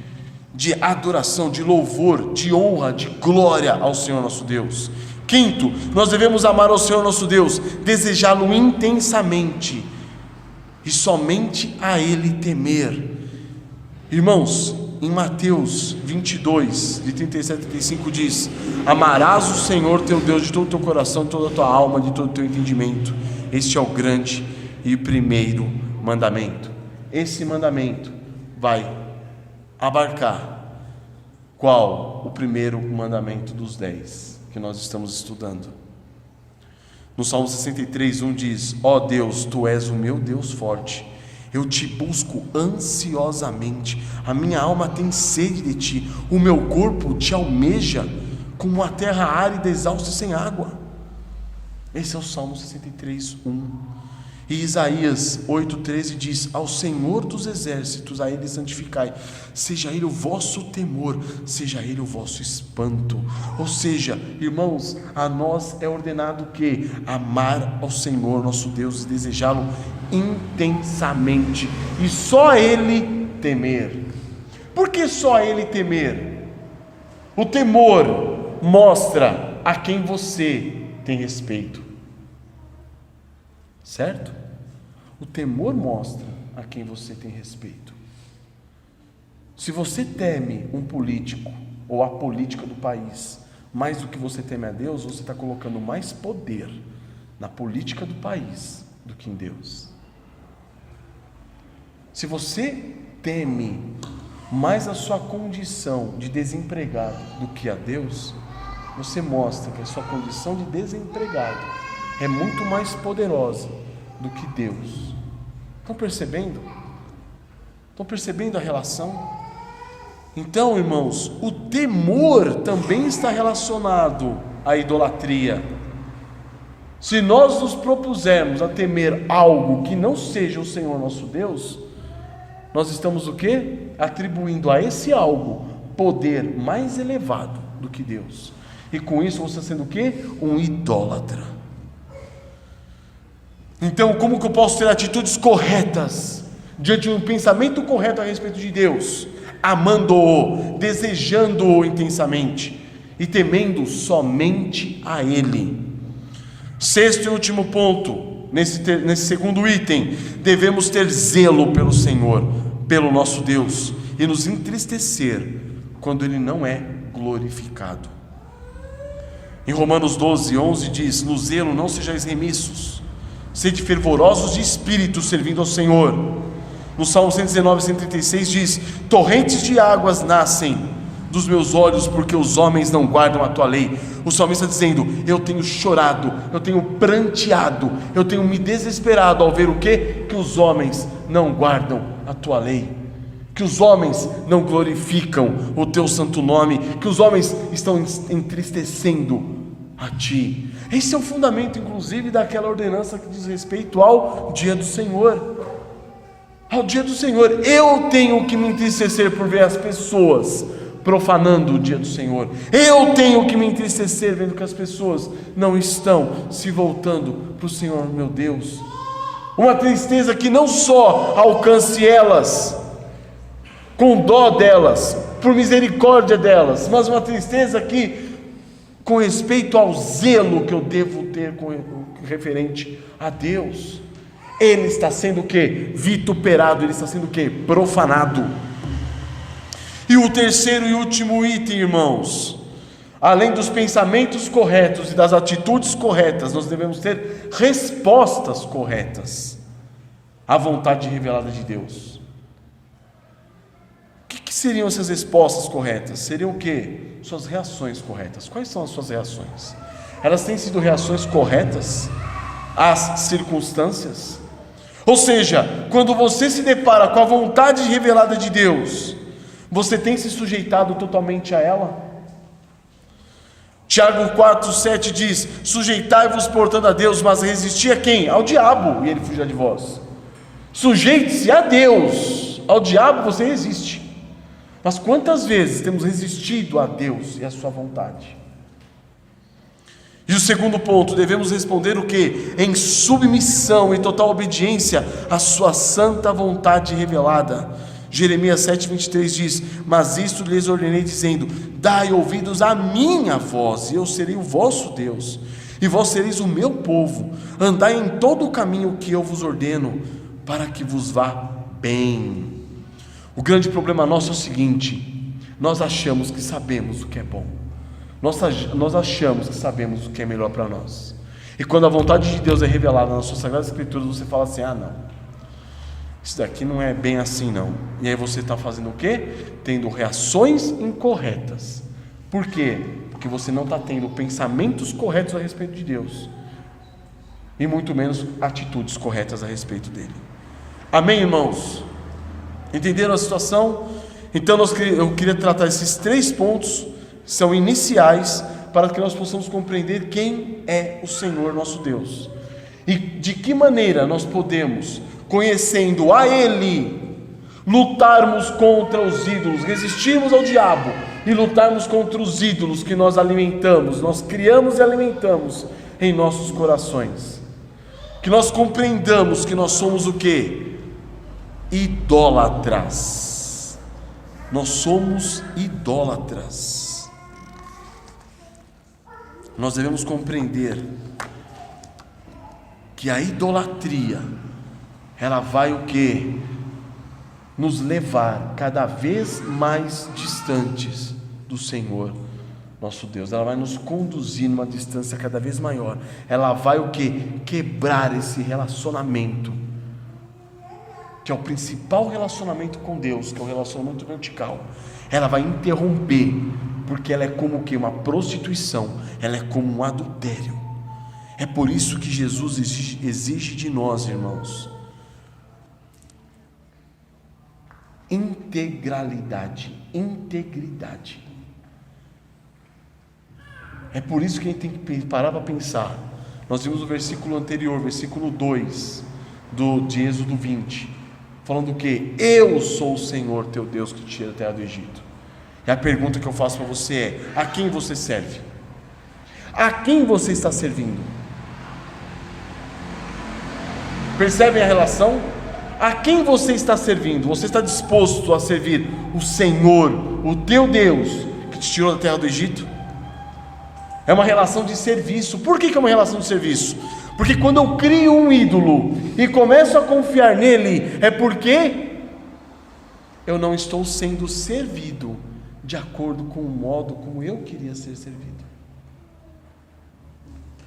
de adoração, de louvor, de honra, de glória ao Senhor nosso Deus. Quinto, nós devemos amar ao Senhor nosso Deus, desejá-lo intensamente e somente a Ele temer. Irmãos, em Mateus 22, de 37 a 35 diz: amarás o Senhor teu Deus de todo o teu coração, de toda a tua alma, de todo o teu entendimento. Este é o grande e primeiro mandamento. Esse mandamento vai abarcar qual? O primeiro mandamento dos 10 que nós estamos estudando. No Salmo 63, 1 diz: ó Deus, tu és o meu Deus forte, eu te busco ansiosamente, a minha alma tem sede de ti, o meu corpo te almeja como a terra árida, exausta e sem água. Esse é o Salmo 63, 1. E Isaías 8,13 diz: ao Senhor dos exércitos, a Ele santificai, seja Ele o vosso temor, seja Ele o vosso espanto. Ou seja, irmãos, a nós é ordenado que amar ao Senhor nosso Deus e desejá-lo intensamente, e só Ele temer. Por que só Ele temer? O temor mostra a quem você tem respeito, certo? O temor mostra a quem você tem respeito. Se você teme um político ou a política do país mais do que você teme a Deus, você está colocando mais poder na política do país do que em Deus. Se você teme mais a sua condição de desempregado do que a Deus, você mostra que a sua condição de desempregado é muito mais poderosa do que Deus. Estão percebendo? Estão percebendo a relação? Então, irmãos, o temor também está relacionado à idolatria. Se nós nos propusermos a temer algo que não seja o Senhor nosso Deus, nós estamos o quê? Atribuindo a esse algo poder mais elevado do que Deus. E com isso você está sendo o quê? Um idólatra. Então, como que eu posso ter atitudes corretas diante de um pensamento correto a respeito de Deus? Amando-o, desejando-o intensamente e temendo somente a Ele. Sexto e último ponto, nesse segundo item: devemos ter zelo pelo Senhor, pelo nosso Deus, e nos entristecer quando Ele não é glorificado. Em Romanos 12, 11 diz: no zelo não sejais remissos, sede fervorosos de espírito, servindo ao Senhor. No Salmo 119, 136 diz: torrentes de águas nascem dos meus olhos, porque os homens não guardam a tua lei. O salmista dizendo: eu tenho chorado, eu tenho pranteado, eu tenho me desesperado ao ver o quê? Que os homens não guardam a tua lei, que os homens não glorificam o teu santo nome, que os homens estão entristecendo a ti. Esse é o fundamento, inclusive, daquela ordenança que diz respeito ao dia do Senhor. Ao dia do Senhor, eu tenho que me entristecer por ver as pessoas profanando o dia do Senhor. Eu tenho que me entristecer vendo que as pessoas não estão se voltando para o Senhor meu Deus. Uma tristeza que não só alcance elas com dó delas, por misericórdia delas, mas uma tristeza que, com respeito ao zelo que eu devo ter com referente a Deus, ele está sendo o quê? Vituperado, ele está sendo o quê? Profanado. E o terceiro e último item, irmãos, além dos pensamentos corretos e das atitudes corretas, nós devemos ter respostas corretas à vontade revelada de Deus. O que seriam essas respostas corretas? Seriam o quê? Suas reações corretas. Quais são as suas reações? Elas têm sido reações corretas às circunstâncias? Ou seja, quando você se depara com a vontade revelada de Deus, você tem se sujeitado totalmente a ela? Tiago 4,7 diz: sujeitai-vos portanto a Deus, mas resisti a quem? Ao diabo, e ele fugirá de vós. Sujeite-se a Deus, ao diabo você resiste. Mas quantas vezes temos resistido a Deus e a sua vontade? E o segundo ponto, devemos responder o quê? Em submissão e total obediência à sua santa vontade revelada. Jeremias 7,23 diz: mas isto lhes ordenei dizendo: dai ouvidos à minha voz, e eu serei o vosso Deus, e vós sereis o meu povo. Andai em todo o caminho que eu vos ordeno, para que vos vá bem. O grande problema nosso é o seguinte: nós achamos que sabemos o que é bom, nós achamos que sabemos o que é melhor para nós, e quando a vontade de Deus é revelada nas suas sagradas escrituras, você fala assim: ah não, isso daqui não é bem assim não. E aí você está fazendo o quê? Tendo reações incorretas. Por quê? Porque você não está tendo pensamentos corretos a respeito de Deus, e muito menos atitudes corretas a respeito dele. Amém, irmãos? Entenderam a situação? Então eu queria tratar esses 3 pontos, que são iniciais, para que nós possamos compreender quem é o Senhor nosso Deus, e de que maneira nós podemos, conhecendo a Ele, lutarmos contra os ídolos, resistirmos ao diabo e lutarmos contra os ídolos que nós alimentamos, nós criamos e alimentamos em nossos corações. Que nós compreendamos que nós somos o quê? Idólatras. Nós somos idólatras. Nós devemos compreender que a idolatria, ela vai o quê? Nos levar cada vez mais distantes do Senhor nosso Deus. Ela vai nos conduzir numa distância cada vez maior. Ela vai o quê? Quebrar esse relacionamento, que é o principal relacionamento com Deus, que é o relacionamento vertical. Ela vai interromper, porque ela é como o quê? Uma prostituição, ela é como um adultério. É por isso que Jesus exige de nós, irmãos, integridade. É por isso que a gente tem que parar para pensar. Nós vimos o versículo anterior, versículo 2 de Êxodo 20, falando o que? Eu sou o Senhor teu Deus que te tira da terra do Egito. E a pergunta que eu faço para você é: a quem você serve? A quem você está servindo? Percebem a relação? A quem você está servindo? Você está disposto a servir o Senhor, o teu Deus, que te tirou da terra do Egito? É uma relação de serviço. Por que é uma relação de serviço? Porque quando eu crio um ídolo e começo a confiar nele, é porque eu não estou sendo servido de acordo com o modo como eu queria ser servido.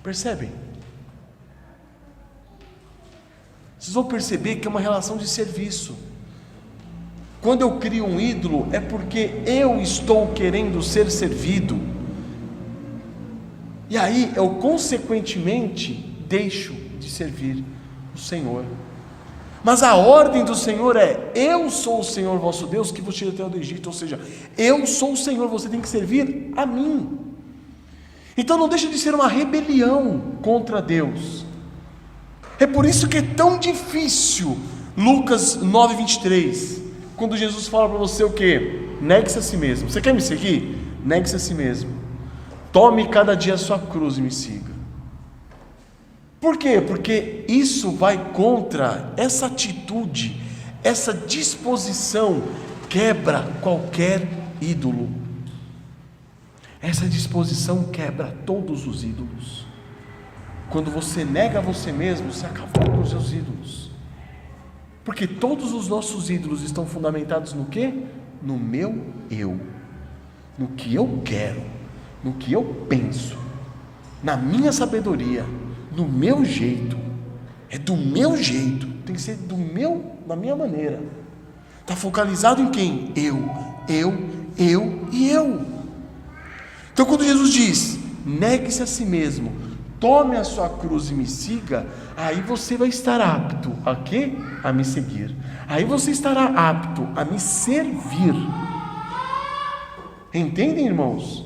Percebem? Vocês vão perceber que é uma relação de serviço. Quando eu crio um ídolo, é porque eu estou querendo ser servido, e aí eu consequentemente deixo de servir o Senhor. Mas a ordem do Senhor é: eu sou o Senhor vosso Deus que vos tira da terra do Egito. Ou seja, eu sou o Senhor, você tem que servir a mim. Então não deixa de ser uma rebelião contra Deus. É por isso que é tão difícil Lucas 9:23, quando Jesus fala para você o quê? Negue-se a si mesmo. Você quer me seguir? Negue-se a si mesmo. Tome cada dia a sua cruz e me siga. Por quê? Porque isso vai contra essa atitude, essa disposição, quebra qualquer ídolo. Essa disposição quebra todos os ídolos. Quando você nega você mesmo, você acabou com os seus ídolos. Porque todos os nossos ídolos estão fundamentados no quê? No meu eu, no que eu quero, no que eu penso, na minha sabedoria, no meu jeito. É do meu jeito, tem que ser da minha maneira. Está focalizado em quem? Eu e eu. Então quando Jesus diz, negue-se a si mesmo, tome a sua cruz e me siga, aí você vai estar apto a quê? A me seguir. Aí você estará apto a me servir. Entendem, irmãos?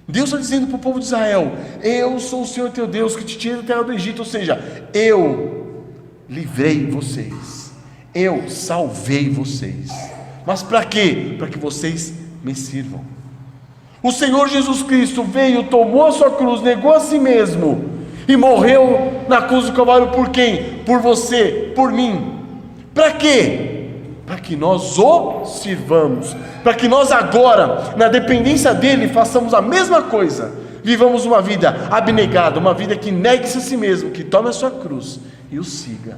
Deus está dizendo para o povo de Israel, eu sou o Senhor teu Deus que te tira da terra do Egito. Ou seja, eu livrei vocês, eu salvei vocês. Mas para quê? Para que vocês me sirvam. O Senhor Jesus Cristo veio, tomou a sua cruz, negou a si mesmo e morreu na cruz do Calvário por quem? Por você, por mim. Para quê? Para que nós o sirvamos, para que nós agora, na dependência dele, façamos a mesma coisa, vivamos uma vida abnegada, uma vida que negue-se a si mesmo, que tome a sua cruz e o siga.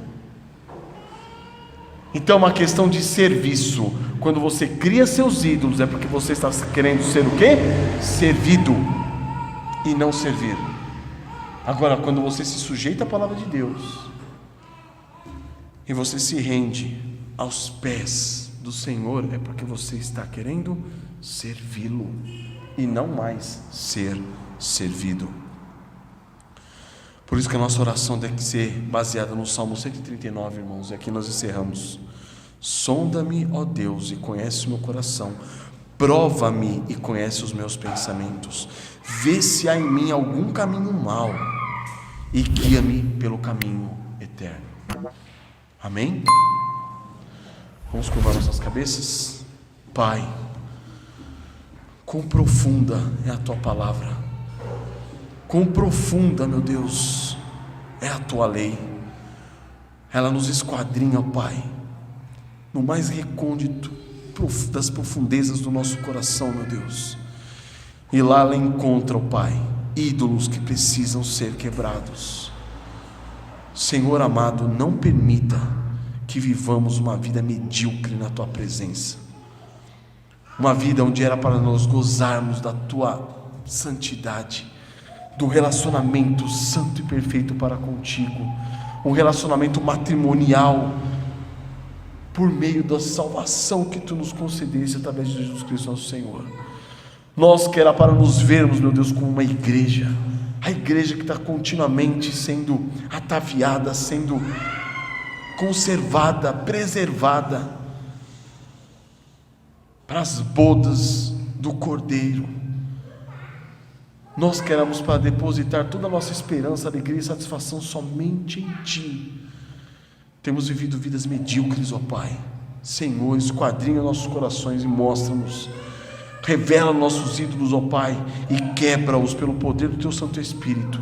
Então é uma questão de serviço. Quando você cria seus ídolos, é porque você está querendo ser o quê? Servido, e não servir. Agora, quando você se sujeita à palavra de Deus, e você se rende aos pés do Senhor, é porque você está querendo servi-lo, e não mais ser servido. Por isso que a nossa oração tem que ser baseada no Salmo 139, irmãos, e aqui nós encerramos. Sonda-me, ó Deus, e conhece o meu coração, prova-me e conhece os meus pensamentos, vê se há em mim algum caminho mau, e guia-me pelo caminho eterno. Amém? Vamos curvar nossas cabeças. Pai, quão profunda é a tua palavra, quão profunda, meu Deus, é a tua lei. Ela nos esquadrinha, ó Pai, no mais recôndito das profundezas do nosso coração, meu Deus, e lá ela encontra, ó Pai, ídolos que precisam ser quebrados. Senhor amado, não permita que vivamos uma vida medíocre na tua presença, uma vida onde era para nós gozarmos da tua santidade, do relacionamento santo e perfeito para contigo, um relacionamento matrimonial por meio da salvação que tu nos concedeste através de Jesus Cristo nosso Senhor. Nós que era para nos vermos, meu Deus, como uma igreja, a igreja que está continuamente sendo ataviada, sendo conservada, preservada para as bodas do Cordeiro. Nós queremos para depositar toda a nossa esperança, alegria e satisfação somente em Ti. Temos vivido vidas medíocres, ó Pai. Senhor, esquadrinha nossos corações e mostra-nos, revela nossos ídolos, ó Pai, e quebra-os pelo poder do Teu Santo Espírito.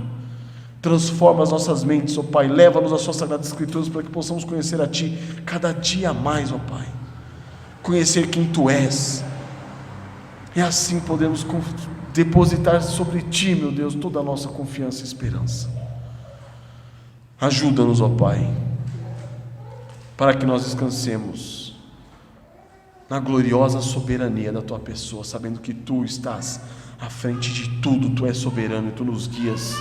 Transforma as nossas mentes, ó Pai, leva-nos às Suas Sagradas Escrituras para que possamos conhecer a Ti cada dia mais, ó Pai, conhecer quem Tu és, e assim podemos depositar sobre Ti, meu Deus, toda a nossa confiança e esperança. Ajuda-nos, ó Pai, para que nós descansemos na gloriosa soberania da Tua pessoa, sabendo que Tu estás à frente de tudo, Tu és soberano e Tu nos guias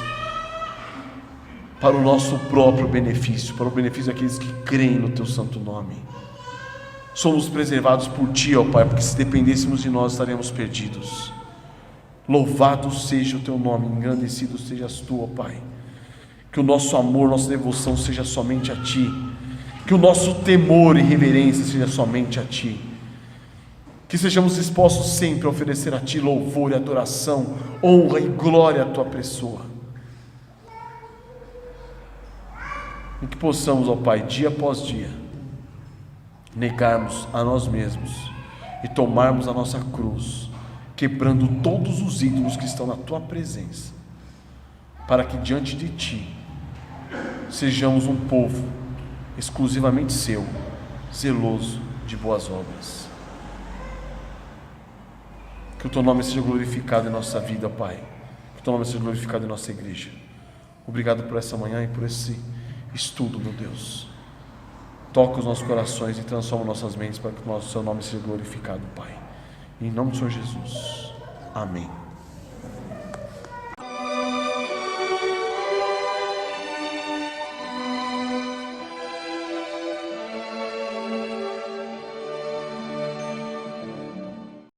para o nosso próprio benefício, para o benefício daqueles que creem no Teu santo nome. Somos preservados por Ti, ó Pai, porque se dependêssemos de nós estaríamos perdidos. Louvado seja o Teu nome, engrandecido sejas Tu, ó Pai. Que o nosso amor, nossa devoção seja somente a Ti, que o nosso temor e reverência seja somente a Ti, que sejamos dispostos sempre a oferecer a Ti louvor e adoração, honra e glória à Tua pessoa, e que possamos, ó Pai, dia após dia, negarmos a nós mesmos e tomarmos a nossa cruz, quebrando todos os ídolos que estão na Tua presença, para que diante de Ti sejamos um povo exclusivamente Seu, zeloso de boas obras. Que o Teu nome seja glorificado em nossa vida, Pai, que o Teu nome seja glorificado em nossa igreja. Obrigado por essa manhã e por esse estudo, meu Deus. toca os nossos corações e transforma nossas mentes para que o seu nome seja glorificado, Pai. Em nome do Senhor Jesus. Amém.